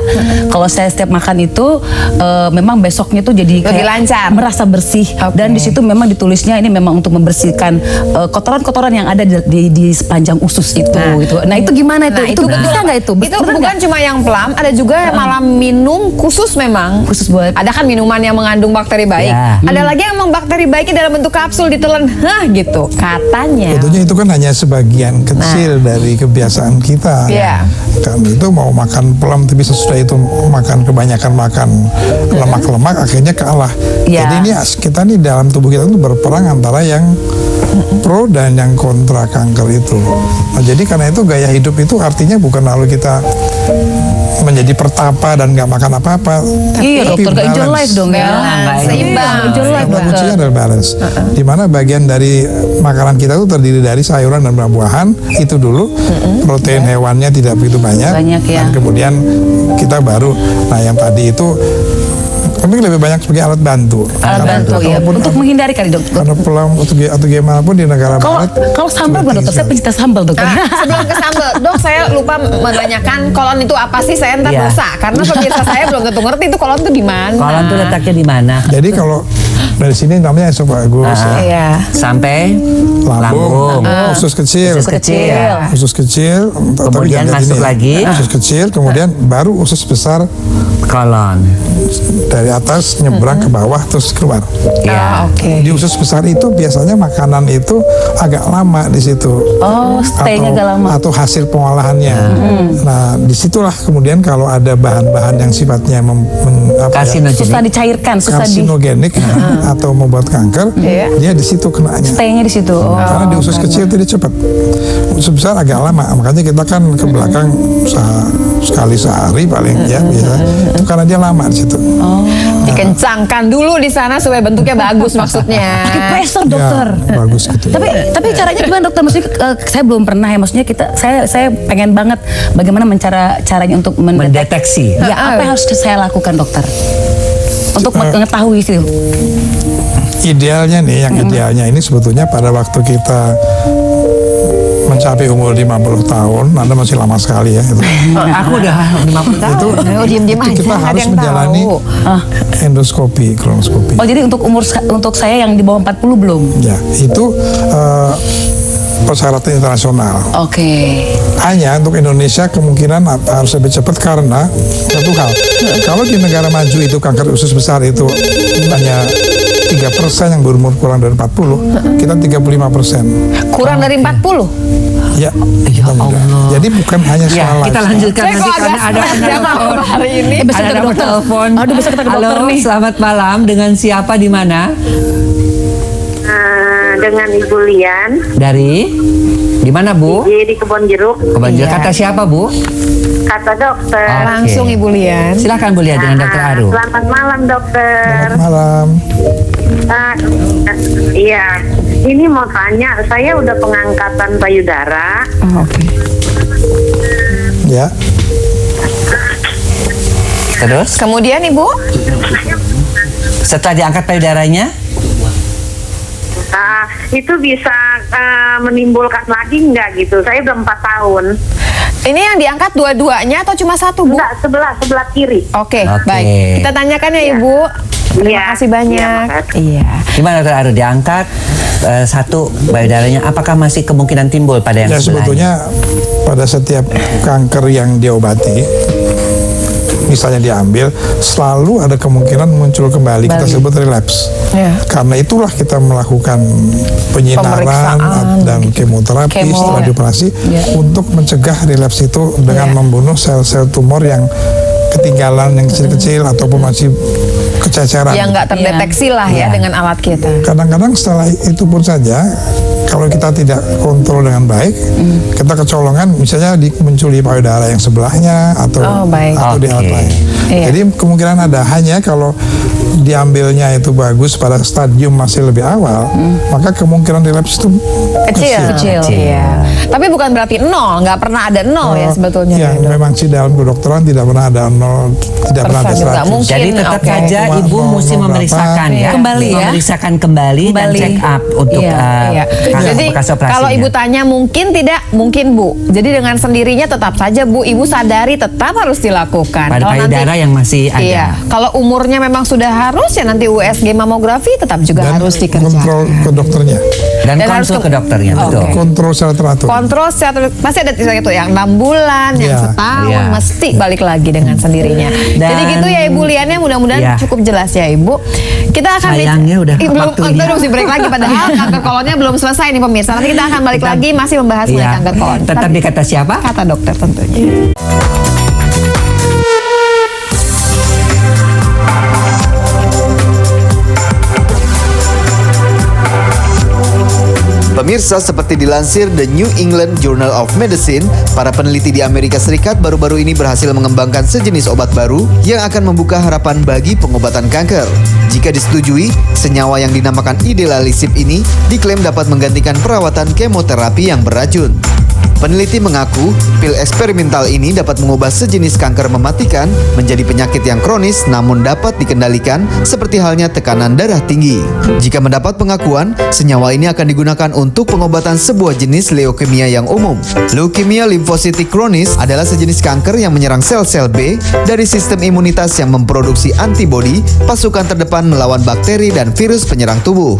Kalau saya setiap makan itu memang besoknya tuh jadi
lebih lancar,
merasa bersih. Dan di situ memang ditulisnya ini memang untuk membersihkan kotoran-kotoran yang ada di sepanjang usus itu. Gitu. Nah itu gimana itu? Itu bisa nggak itu?
Itu bukan cuma yang plum, ada juga malah minum khusus memang.
Khusus buat.
Ada kan minuman yang mengandung bakteri baik. Ada lagi yang memang bakteri baiknya dalam bentuk kapsul ditelan, gitu katanya.
Tentunya itu kan hanya sebagian kecil dari kebiasaan kita. Kan itu mau makan plum, tapi sesudah itu makan kebanyakan lemak-lemak, akhirnya kalah. Jadi ini kita nih dalam tubuh kita itu berperang antara yang pro dan yang kontra kanker itu. Nah, jadi karena itu gaya hidup itu artinya bukan lalu kita menjadi pertapa dan nggak makan apa-apa.
Iya
tapi
dokter, gak enjoy
balance.
life dong ya.
Seimbang.
Enjoy life
Karena kuncinya
dokter.
adalah balance. Di mana bagian dari makanan kita itu terdiri dari sayuran dan buah-buahan itu dulu, protein hewannya tidak begitu banyak,
Banyak, ya.
dan kemudian kita baru, nah yang tadi itu tapi lebih banyak sebagai alat bantu.
Alat bantu ya. Untuk menghindari kali dokter.
Karena pulang atau gimana pun di negara barat.
Kalau sambal bukan dokter, saya pencinta sambal dokter.
Sebelum ke sambal, dok saya lupa menanyakan kolon itu apa sih? Saya ntar
Iya.
dosa karena pemirsa saya belum tentu ngerti itu kolon itu di mana.
Kolon tuh letaknya di mana?
Jadi kalau dari sini namanya esofagus,
Iya.
Sampai
lambung, usus kecil,
usus kecil.
usus kecil,
Kemudian
atau
masuk
gini ya,
lagi.
usus kecil, kemudian baru usus besar
Kolon.
dari atas nyebrang ke bawah terus keluar.
Ya.
Oke.
Di usus besar itu biasanya makanan itu agak lama di situ.
Oh, stay-nya agak lama.
Atau hasil pengolahannya. Nah, disitulah kemudian kalau ada bahan-bahan yang sifatnya
Karsinogenik.
Susah dicairkan, susah di
karsinogenik atau membuat kanker, dia di situ kenanya.
stay-nya di situ. Oh.
Karena di usus kecil itu dia cepat. Usus besar agak lama, makanya kita kan ke belakang sekali sehari paling ya biasa. Itu karena dia lama di situ.
Dikencangkan dulu di sana supaya bentuknya bagus maksudnya.
Pakai pressure dokter.
Ya, bagus gitu.
Tapi caranya gimana dokter? Maksudnya saya belum pernah ya. Maksudnya saya pengen banget bagaimana caranya untuk
Mendeteksi.
Ya, apa yang harus saya lakukan dokter? Untuk mengetahui itu.
Idealnya nih, yang idealnya ini sebetulnya pada waktu kita mencapai umur 50 tahun, Anda masih lama sekali ya. Itu.
Aku udah 50 tahun.
Itu,
Oh, diem-diem
itu
aja,
kita
nggak ada
harus
yang
menjalani
tahu.
endoskopi, kolonoskopi.
Oh, jadi untuk saya yang di bawah 40 belum?
Ya, itu persyaratan internasional.
Oke.
Hanya untuk Indonesia kemungkinan harus lebih cepat karena satu hal. Kalau di negara maju itu kanker usus besar itu hanya 3% yang berumur kurang dari 40, kita 35%.
Kurang dari 40.
Ya, kita muda. Jadi bukan hanya
Ya,
soal
kita
lifestyle.
lanjutkan
Saya
nanti
kok
karena
agak
ada
stres ya
penelpon.
hari ini.
Besok
Ada
kita ke dokter.
telepon.
Aduh, besok kita ke dokter
Halo,
nih.
selamat malam. Dengan siapa di mana?
Dengan Ibu Lian
Dari? Di mana, Bu?
di Kebon Jeruk,
Kebanjir kata siapa, Bu?
kata dokter.
Oke.
Langsung Ibu Lian.
Silakan Bu Lia dengan Dokter Aru.
Selamat malam dokter.
Selamat malam.
Iya, ini mau tanya, saya udah pengangkatan payudara.
Ya,
Terus?
Kemudian Ibu?
Setelah diangkat payudaranya?
Itu bisa menimbulkan lagi nggak gitu? Saya udah 4 tahun.
Ini yang diangkat dua-duanya atau cuma satu, Bu?
Enggak, sebelah kiri.
Oke,
Oke.
baik. Kita tanyakan ya, Ibu. Terima
Iya.
kasih banyak. Iya.
Gimana Dokter Aru? Diangkat satu payudaranya, apakah masih kemungkinan timbul pada yang
ya
sebelahnya?
sebetulnya pada setiap kanker yang diobati, misalnya diambil, selalu ada kemungkinan muncul kembali. Kita sebut relapse.
Ya.
Karena itulah kita melakukan penyinaran
Pemeriksaan,
dan kemoterapi
Kemo.
setelah dioperasi untuk mencegah relapse itu dengan membunuh sel-sel tumor yang ketinggalan, yang kecil-kecil ataupun masih kececeran.
Yang nggak terdeteksi lah ya dengan alat kita.
Kadang-kadang setelah itu pun saja, kalau kita tidak kontrol dengan baik, kita kecolongan misalnya muncul di payudara yang sebelahnya atau
baik.
di alat
Oke.
lain.
Iya.
Jadi kemungkinan ada, hanya kalau diambilnya itu bagus pada stadium masih lebih awal, maka kemungkinan relapse itu
Kecil. Iya. Tapi bukan berarti nol, nggak pernah ada nol ya sebetulnya.
Yang
ya, Dok?
memang sih dalam kedokteran tidak pernah ada 0, tidak pernah ada
Persen juga
100.
mungkin.
Jadi tetap
Oke.
saja
Cuma
Ibu
mau
mesti
berapa?
memeriksakan ya.
Kembali ya.
Memeriksakan kembali dan check up untuk
Iya. Jadi
bekas operasinya.
kalau Ibu tanya mungkin tidak, mungkin Bu. Jadi dengan sendirinya tetap saja Bu, Ibu sadari tetap harus dilakukan.
pada
Kalau
payudara yang masih ada.
Iya, kalau umurnya memang sudah harus ya nanti USG mamografi tetap juga
Dan
harus dikerjakan.
kontrol ke dokternya,
Dan
Dan harus
konsul
ke-
ke dokternya, betul.
Oke.
kontrol secara teratur.
Kontrol secara pasti ada itu yang 6 bulan, yang
Iya.
setahun
Iya.
mesti balik lagi dengan sendirinya.
Dan-
Jadi gitu ya Ibu Liannya, mudah-mudahan
Iya.
cukup jelas ya Ibu. Kita akan
Sayangnya udah
belum
waktunya.
kita mesti break lagi padahal kanker kolonnya belum selesai nih pemirsa. Nanti kita akan balik lagi masih membahas mengenai
Iya.
kanker kolon.
Tetap di kata siapa?
Kata dokter tentunya.
Pemirsa, seperti dilansir The New England Journal of Medicine, para peneliti di Amerika Serikat baru-baru ini berhasil mengembangkan sejenis obat baru yang akan membuka harapan bagi pengobatan kanker. Jika disetujui, senyawa yang dinamakan idelalisib ini diklaim dapat menggantikan perawatan kemoterapi yang beracun. Peneliti mengaku pil eksperimental ini dapat mengubah sejenis kanker mematikan menjadi penyakit yang kronis namun dapat dikendalikan, seperti halnya tekanan darah tinggi. Jika mendapat pengakuan, senyawa ini akan digunakan untuk pengobatan sebuah jenis leukemia yang umum. Leukemia limfositik kronis adalah sejenis kanker yang menyerang sel-sel B dari sistem imunitas yang memproduksi antibodi, pasukan terdepan melawan bakteri dan virus penyerang tubuh.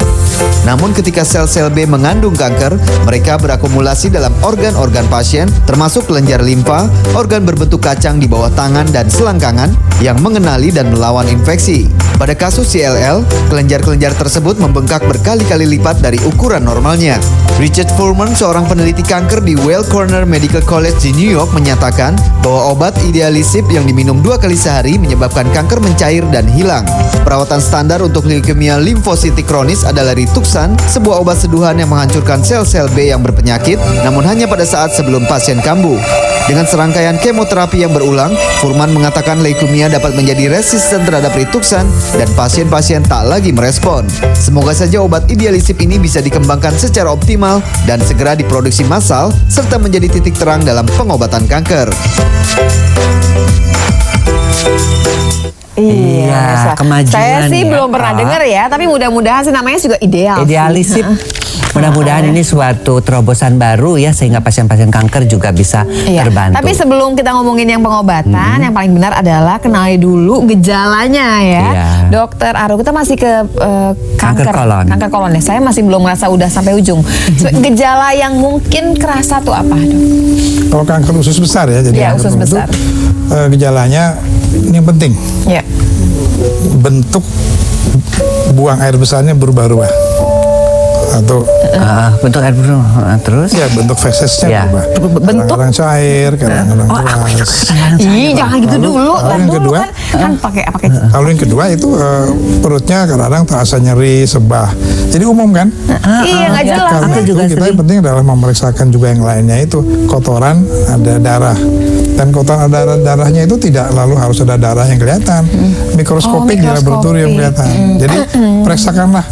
Namun ketika sel-sel B mengandung kanker, mereka berakumulasi dalam organ-organ pasien, termasuk kelenjar limfa, organ berbentuk kacang di bawah tangan dan selangkangan yang mengenali dan melawan infeksi. Pada kasus CLL, kelenjar-kelenjar tersebut membengkak berkali-kali lipat dari ukuran normalnya. Richard Furman, seorang peneliti kanker di Weill Cornell Medical College di New York, menyatakan bahwa obat idelalisib yang diminum 2 kali sehari menyebabkan kanker mencair dan hilang. Perawatan standar untuk leukemia limfositik kronis adalah rituxan, sebuah obat seduhan yang menghancurkan sel-sel B yang berpenyakit, namun hanya pada saat sebelum pasien kambuh. Dengan serangkaian kemoterapi yang berulang, Furman mengatakan leukemia dapat menjadi resisten terhadap rituxan dan pasien-pasien tak lagi merespon. Semoga saja obat idelalisib ini bisa dikembangkan secara optimal dan segera diproduksi massal serta menjadi titik terang dalam pengobatan kanker.
Iya, kemajuan
Saya sih
ya.
belum pernah dengar ya, tapi mudah-mudahan sih namanya juga ideal.
Idelalisib. Mudah-mudahan ini suatu terobosan baru ya, sehingga pasien-pasien kanker juga bisa
Iya.
terbantu.
Tapi sebelum kita ngomongin yang pengobatan, yang paling benar adalah kenali dulu gejalanya ya.
Iya.
Dokter Aru, kita masih ke
Kanker kolon.
Kanker kolon ya. Saya masih belum merasa udah sampai ujung. Gejala yang mungkin kerasa tuh apa, Dok?
Kalau kanker usus besar ya, jadi
Iya,
kanker
usus
kolon itu,
besar.
gejalanya ini yang penting.
Ya.
Bentuk buang air besarnya berubah-ubah. Atau
bentuk air burung terus
ya bentuk fesesnya
Ya.
berubah. Kadang-kadang cair, kadang-kadang keras.
Ih, jangan gitu dulu.
Lalu yang
Dulu
kedua,
kan pakai
lalu yang kedua itu perutnya kadang-kadang terasa nyeri, sebah. Jadi umum kan?
Iya, nggak jelas.
Karena
Aku
itu
juga
kita
sering.
yang penting adalah memeriksakan juga yang lainnya, itu kotoran, ada darah. Dan kotoran ada darahnya itu tidak lalu harus ada darah yang kelihatan. Mikroskopik di laboratorium kelihatan. Jadi periksakanlah.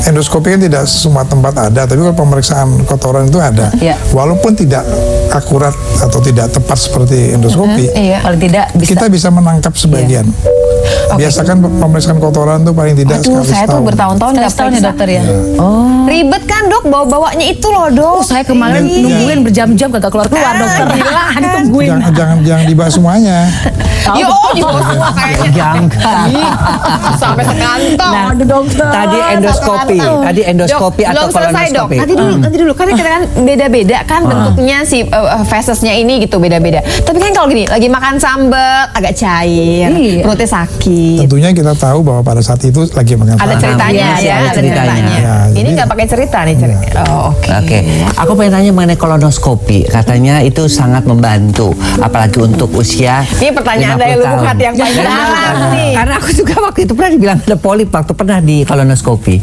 Endoskopi kan tidak semua tempat ada, tapi kalau pemeriksaan kotoran itu ada.
Iya.
Walaupun tidak akurat atau tidak tepat seperti endoskopi,
Iya.
Paling tidak bisa.
kita bisa menangkap sebagian. Biasakan pemeriksaan kotoran tuh paling tidak
Aduh,
sekali
saya tuh
setahun.
bertahun-tahun nggak
Setahun ya
periksa.
dokter ya.
Ribet kan, Dok, bawa-bawanya itu loh, Dok.
Saya kemarin
Iya.
nungguin berjam-jam kagak keluar-keluar dokter. Ditungguin.
Jangan dibahas semuanya.
Ya, dibawa semua kayaknya.
Jangan.
Sampai sekantong.
Nah,
Aduh dokter.
Tadi endoskopi, tadi endoskopi
Dok,
atau
belum selesai, Dok.
kolonoskopi.
Nanti dulu. Kan kita kan beda-beda kan bentuknya si fesesnya ini gitu beda-beda. Tapi kan kalau gini, lagi makan sambal agak cair,
Iya.
perutnya sakit.
Tentunya kita tahu bahwa pada saat itu lagi makan
Ada
sambal.
ceritanya
Iya,
ya,
ada
ada
ceritanya.
ceritanya.
Ya,
Ini
jadi-
nggak pakai cerita nih cerita. Oh, oke.
Oke, aku pengen tanya mengenai kolonoskopi. Katanya itu sangat membantu, apalagi untuk usia.
Ini pertanyaan
50
dari lubuk
tahun.
hati yang paling dalam nih.
Karena aku juga waktu itu pernah dibilang ada polip waktu pernah di kolonoskopi.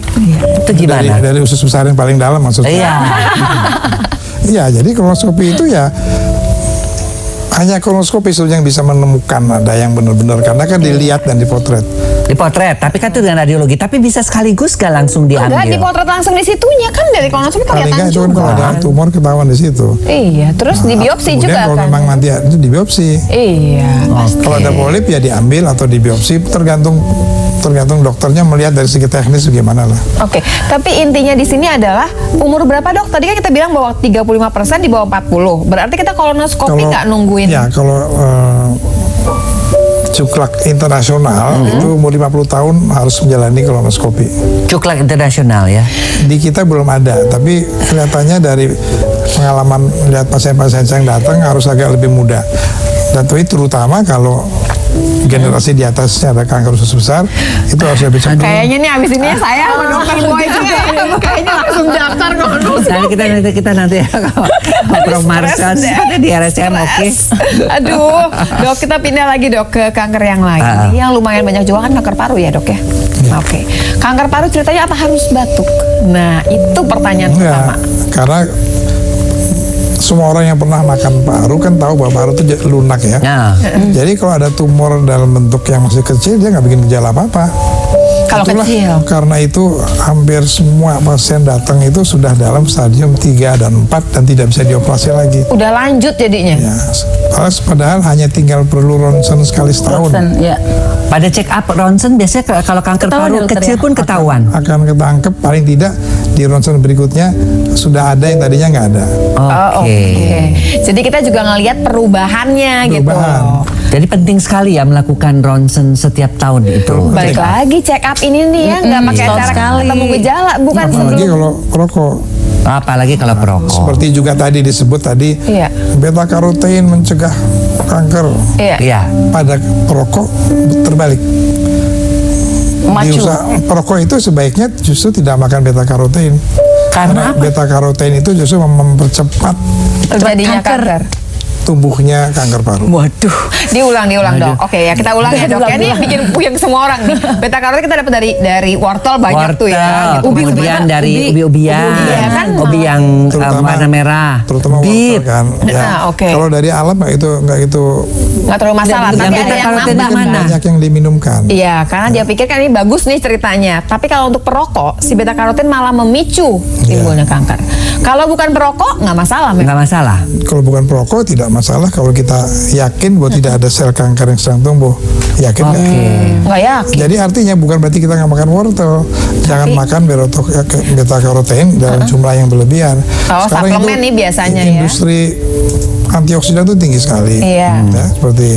Itu gimana?
Dari usus besar yang paling dalam maksudnya.
Iya.
Iya, jadi kolonoskopi itu ya hanya kolonoskopi sebetulnya yang bisa menemukan ada yang benar-benar, karena kan dilihat dan dipotret.
Dipotret, tapi kan itu dengan radiologi. Tapi bisa sekaligus gak langsung
Enggak,
diambil?
dipotret langsung di situnya kan, dari kolonoskopi
Paling
kelihatan
nggak itu kan
juga.
kalau ada tumor ketahuan di situ.
Iya, terus di biopsi
Kemudian
juga
kalau
kan.
memang nanti itu di biopsi.
Iya.
Kalau ada polip ya diambil atau di biopsi, tergantung dokternya melihat dari segi teknis bagaimana lah.
Oke, tapi intinya di sini adalah umur berapa, Dok? Tadi kan kita bilang bahwa 35% di bawah 40. Berarti kita kolonoskopi nggak nungguin.
Ya, kalau Cuklak internasional itu umur 50 tahun harus menjalani kolonoskopi.
Cuklak internasional ya.
Di kita belum ada, tapi kelihatannya dari pengalaman lihat pasien-pasien yang datang harus agak lebih muda. Dan itu terutama kalau generasi di atasnya ada kanker usus besar, itu harus lebih cepat.
Kayaknya nih abis ini saya sama dokter Boy juga kayaknya langsung daftar kolonoskopi.
Nanti Prof Marsha ada di RSCM, oke.
Aduh, Dok, kita pindah lagi, Dok, ke kanker yang lain. Yang lumayan banyak juga kan kanker paru ya, Dok ya. Oke. Kanker paru ceritanya apa harus batuk? Nah, itu pertanyaan pertama.
Karena semua orang yang pernah makan paru kan tahu bahwa paru itu lunak ya. Jadi kalau ada tumor dalam bentuk yang masih kecil, dia nggak bikin gejala apa-apa.
Kalau kecil.
Karena itu hampir semua pasien datang itu sudah dalam stadium 3 dan 4 dan tidak bisa dioperasi lagi.
Udah lanjut jadinya.
Ya, padahal hanya tinggal perlu ronsen sekali setahun.
Ya.
Pada check up ronsen biasanya kalau kanker paru kecil pun ketahuan.
Akan ketangkep paling tidak di ronsen berikutnya sudah ada yang tadinya nggak ada.
Oke.
Jadi kita juga ngelihat perubahannya gitu.
Jadi penting sekali ya melakukan ronsen setiap tahun itu.
Balik lagi check up ini nih ya, nggak pakai
setahun
cara
sekali.
ketemu gejala, bukan
Apalagi
sebelum.
kalau perokok.
Apalagi kalau perokok.
Seperti juga tadi disebut tadi,
Iya.
beta karotein mencegah kanker.
Iya.
Pada perokok terbalik.
Memacu.
Perokok itu sebaiknya justru tidak makan beta karotein.
Karena apa?
Beta karotein itu justru mempercepat
Terjadinya kanker.
tumbuhnya kanker paru.
Waduh.
Diulang dok. Oke ya, kita ulang ya dok. Ya, ini bikin puyeng semua orang nih. Beta karoten kita dapat dari wortel banyak tuh ya.
Wortel, kemudian dari ubi-ubian,
kan?
ubi yang warna merah,
terutama
beet.
wortel kan. Ya.
Oke.
Kalau dari alam nggak itu
Nggak terlalu masalah.
Yang
Tapi ada
beta
yang
karoten
nambah.
mana?
banyak yang diminumkan.
Iya, karena dia pikir kan ini bagus nih ceritanya. Tapi kalau untuk perokok, si beta karoten malah memicu timbulnya kanker. Kalau bukan perokok, nggak masalah.
Nggak masalah.
Kalau bukan perokok tidak masalah kalau kita yakin bahwa tidak ada sel kanker yang sedang tumbuh. Yakin nggak?
Nggak yakin.
Jadi artinya bukan berarti kita nggak makan wortel. Jangan makan beta karotein dalam jumlah yang berlebihan.
Oh, suplemen nih biasanya ya.
Industri antioksidan itu tinggi sekali.
Iya.
Ya, seperti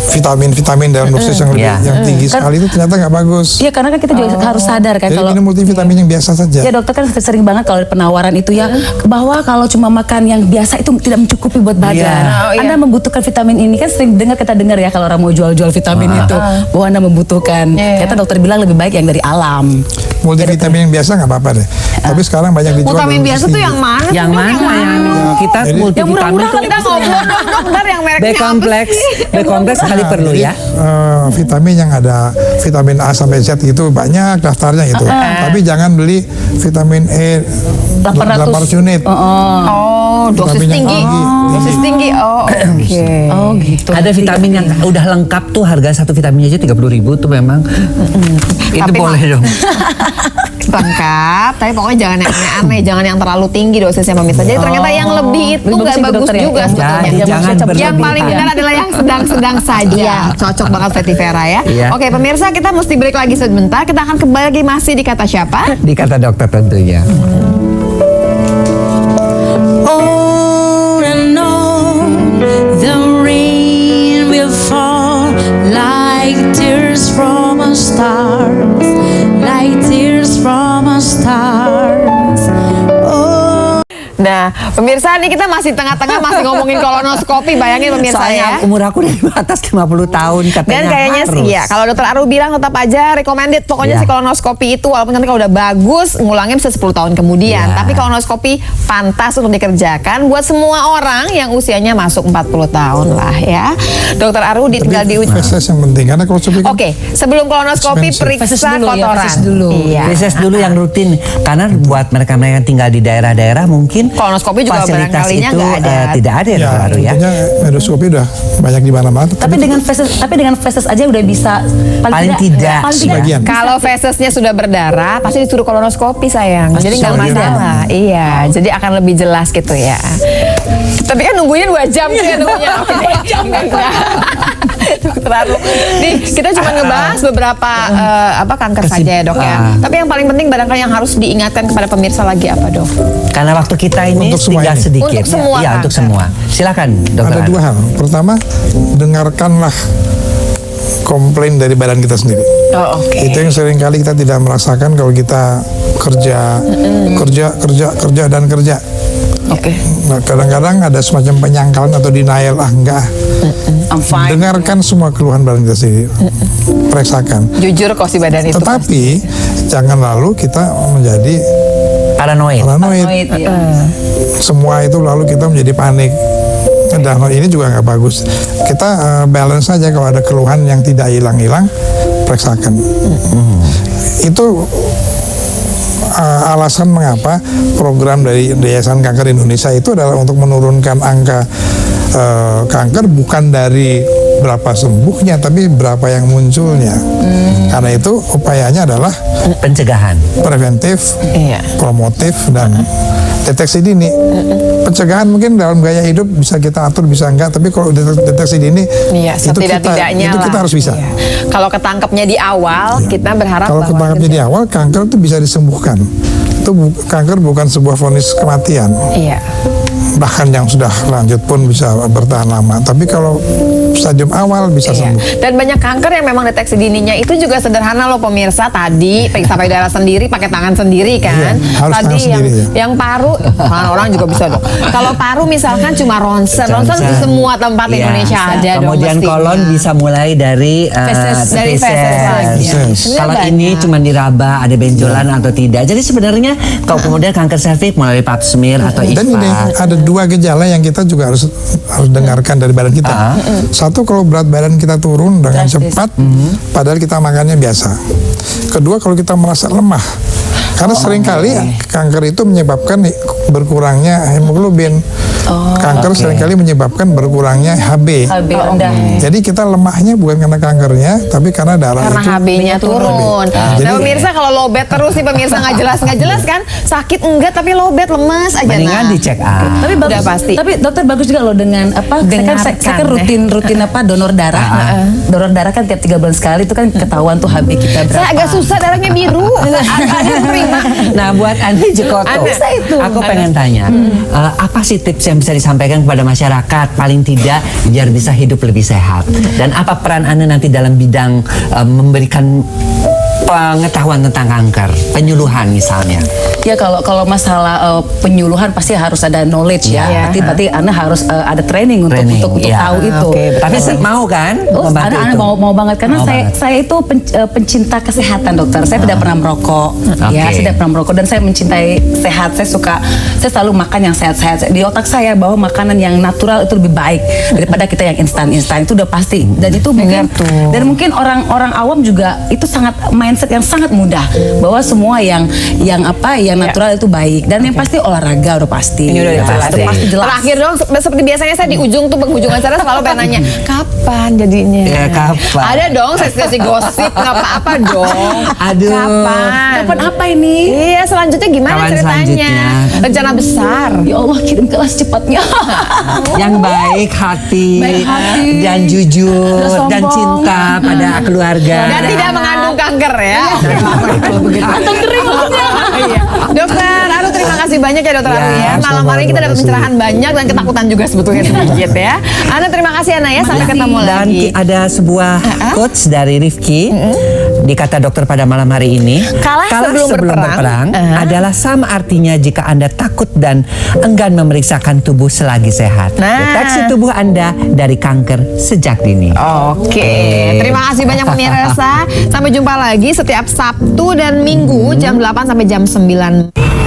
vitamin-vitamin dalam dosis yang lebih yang tinggi sekali itu ternyata nggak bagus.
Iya, karena kan kita juga harus sadar kan
Jadi
kalau
minum multivitamin yang biasa saja.
ya dokter kan sering banget kalau ada penawaran itu ya bahwa kalau cuma makan yang biasa itu tidak mencukupi buat badan.
Oh, iya.
Anda membutuhkan vitamin ini kan sering kita dengar ya kalau orang mau jual-jual vitamin itu bahwa Anda membutuhkan. Ternyata dokter bilang lebih baik yang dari alam.
Multivitamin yang biasa nggak apa-apa deh. Tapi sekarang banyak dijual.
Vitamin
dalam
biasa
dosis
tuh yang
tinggi.
mana?
Yang mana yang kita
Jadi-
multivitamin
Yang murah-murah
tuh?
kita ngobrol dong. Bentar yang mereknya
B
apa
kompleks,
sih?
B kompleks kali perlu
Jadi,
ya.
vitamin yang ada vitamin A sampai Z itu banyak daftarnya itu. Tapi jangan beli vitamin E 800 unit.
Oh, dosis
Vitamin yang
tinggi.
tinggi.
Dosis tinggi. Oh, oke.
Oh gitu.
Ada vitamin yang udah lengkap tuh harga satu vitaminnya aja 30.000 tuh memang. Itu
Tapi
boleh dong.
Lengkap, tapi pokoknya jangan yang aneh-aneh, jangan yang terlalu tinggi dosisnya pemirsa. Jadi ternyata yang lebih itu
Lebih
nggak
bagus
bagus
dokter ya?
juga sebetulnya.
Jadi jangan
Yang
berlebihan.
paling benar adalah yang sedang-sedang saja. Cocok banget Vetivera ya.
Iya.
Oke pemirsa, kita mesti break lagi sebentar. Kita akan kembali lagi masih di Kata Siapa.
Di kata dokter tentunya.
On and on, the rain will fall like tears from a star, like tears from a star.
Nah, pemirsa nih kita masih tengah-tengah masih ngomongin kolonoskopi. Bayangin pemirsa ya.
Soalnya umur aku di atas 50 tahun katanya.
Dan kayaknya
harus.
sih ya, kalau dokter Aru bilang tetap aja recommended. Pokoknya
Iya.
si kolonoskopi itu walaupun nanti kalau udah bagus ngulangnya bisa 10 tahun kemudian.
Iya.
Tapi kolonoskopi pantas untuk dikerjakan buat semua orang yang usianya masuk 40 tahun lah ya. Dokter Aru tinggal di
Feses yang penting karena kalau kan
Oke, sebelum kolonoskopi
Expensive.
periksa
Feses dulu ya,
kotoran.
feses dulu.
Iya.
Feses dulu yang rutin karena buat mereka-mereka yang tinggal di daerah-daerah mungkin
Kolonoskopi juga
fasilitas
barangkalinya
itu
nggak ada.
tidak ada ya
ya,
dokter Aru ya.
tentunya endoskopi udah banyak di mana-mana.
Tapi dengan feses aja udah bisa
Paling tidak.
Sebagian.
Kalau fesesnya sudah berdarah, pasti disuruh kolonoskopi sayang. Jadi nggak
sebagian.
masalah. Iya, jadi akan lebih jelas gitu ya. Tapi kan nunggunya 2 jam tuh ya nunggunya. Oke, 2 jam enggak. Dokter Aru. Nih, kita cuma ngebahas beberapa kanker saja ya, Dok ya. Tapi yang paling penting barangkali yang harus diingatkan kepada pemirsa lagi apa, Dok?
Karena waktu kita ini
Untuk semua
tinggal
ini.
sedikit.
Untuk semua
Iya,
kanker.
untuk semua. Silakan dokter
Ada
Aru.
2 hal. Pertama, dengarkanlah komplain dari badan kita sendiri.
Oh, oke.
Itu yang sering kali kita tidak merasakan kalau kita kerja.
Oke.
Nah, kadang-kadang ada semacam penyangkalan atau denial, enggak.
I'm fine.
Dengarkan semua keluhan badan kita sendiri. Periksakan.
Jujur kok si badan itu.
Tetapi jangan lalu kita menjadi
Paranoid.
paranoid. Semua itu lalu kita menjadi panik. Dan ini juga nggak bagus. Kita balance saja kalau ada keluhan yang tidak hilang-hilang. periksakan. Itu alasan mengapa program dari Yayasan Kanker Indonesia itu adalah untuk menurunkan angka kanker, bukan dari berapa sembuhnya tapi berapa yang munculnya. Karena itu upayanya adalah
pencegahan,
preventif, promotif, dan deteksi dini. Pencegahan mungkin dalam gaya hidup bisa kita atur, bisa enggak, tapi kalau deteksi dini itu kita harus bisa.
Kalau ketangkepnya di awal, kita berharap
kalau ketangkepnya di awal, kanker itu bisa disembuhkan. Itu kanker bukan sebuah vonis kematian. Bahkan yang sudah lanjut pun bisa bertahan lama. Tapi kalau stadium awal bisa sembuh.
Dan banyak kanker yang memang deteksi dininya itu juga sederhana loh pemirsa. Tadi periksa payudara sendiri pakai tangan sendiri kan.
Harus
tadi
sendiri,
yang paru, orang juga bisa dong. Kalau paru misalkan cuma ronsen di semua tempat Indonesia ada.
Kemudian kolon bisa mulai dari
feses lagi.
Kalau ini cuma diraba ada benjolan atau tidak. Jadi sebenarnya kalau kemudian kanker serviks melalui pap smear atau ISPA.
Dan ini ada dua gejala yang kita juga harus dengarkan dari badan kita. Satu, kalau berat badan kita turun dengan cepat, padahal kita makannya biasa. Kedua, kalau kita merasa lemah. Karena seringkali kanker itu menyebabkan berkurangnya hemoglobin. Kanker seringkali menyebabkan berkurangnya HB. Jadi kita lemahnya bukan karena kankernya, tapi karena darah
karena
itu
HB-nya turun. Nah pemirsa, kalau low bed terus nih pemirsa nggak jelas kan, sakit enggak tapi low bed lemas aja.
Mendingan dicek
Tapi bagus,
pasti.
Tapi dokter bagus juga loh dengan apa? Saya kan rutin apa donor darah. Donor darah kan tiap 3 bulan sekali itu kan ketahuan tuh HB kita berapa.
Saya agak susah darahnya biru. Ada yang terima.
Nah buat Andi Jekoto, aku pengen tanya, apa sih tips yang bisa disampaikan kepada masyarakat paling tidak biar bisa hidup lebih sehat? Dan apa peran Anda nanti dalam bidang memberikan pengetahuan tentang kanker, penyuluhan misalnya?
Ya kalau masalah penyuluhan pasti harus ada knowledge ya. Berarti Anda harus ada training untuk tahu itu.
Tapi mau kan?
Anda mau banget karena saya itu pencinta kesehatan dokter. Saya tidak pernah merokok. Ya, saya tidak pernah merokok dan saya mencintai sehat. Saya selalu makan yang sehat-sehat. Di otak saya bahwa makanan yang natural itu lebih baik daripada kita yang instan-instan, itu udah pasti. Dan itu mungkin orang awam juga itu sangat mindset yang sangat mudah bahwa semua yang natural itu baik, dan yang pasti olahraga udah pasti.
Udah pasti jelas. Terakhir dong, seperti biasanya saya di ujung tuh penghujung acara selalu pengen nanya kapan jadinya.
Ya kapan?
Ada dong sesi gosip, nggak apa-apa dong.
Aduh.
Kapan apa ini? Iya, selanjutnya gimana ceritanya? Rencana besar.
Ya Allah, kirimkanlah secepatnya.
Yang baik hati dan jujur dan cinta pada keluarga.
Dan tidak mengandung kanker ya.
Atau kering maksudnya.
Dokter Aru, terima kasih banyak ya dokter Aru ya. Malam hari ini kita dapat pencerahan banyak dan ketakutan juga sebetulnya sedikit ya. Ana terima kasih Ana ya, sampai ketemu lagi.
Dan ada sebuah quotes dari Rifki di Kata Dokter pada malam hari ini.
Kalah sebelum berperang
adalah sama artinya jika Anda takut dan enggan memeriksakan tubuh selagi sehat. Deteksi tubuh Anda dari kanker sejak dini.
Oke. Terima kasih banyak pemirsa. Sampai jumpa lagi setiap Sabtu dan Minggu jam 8 sampai jam 9.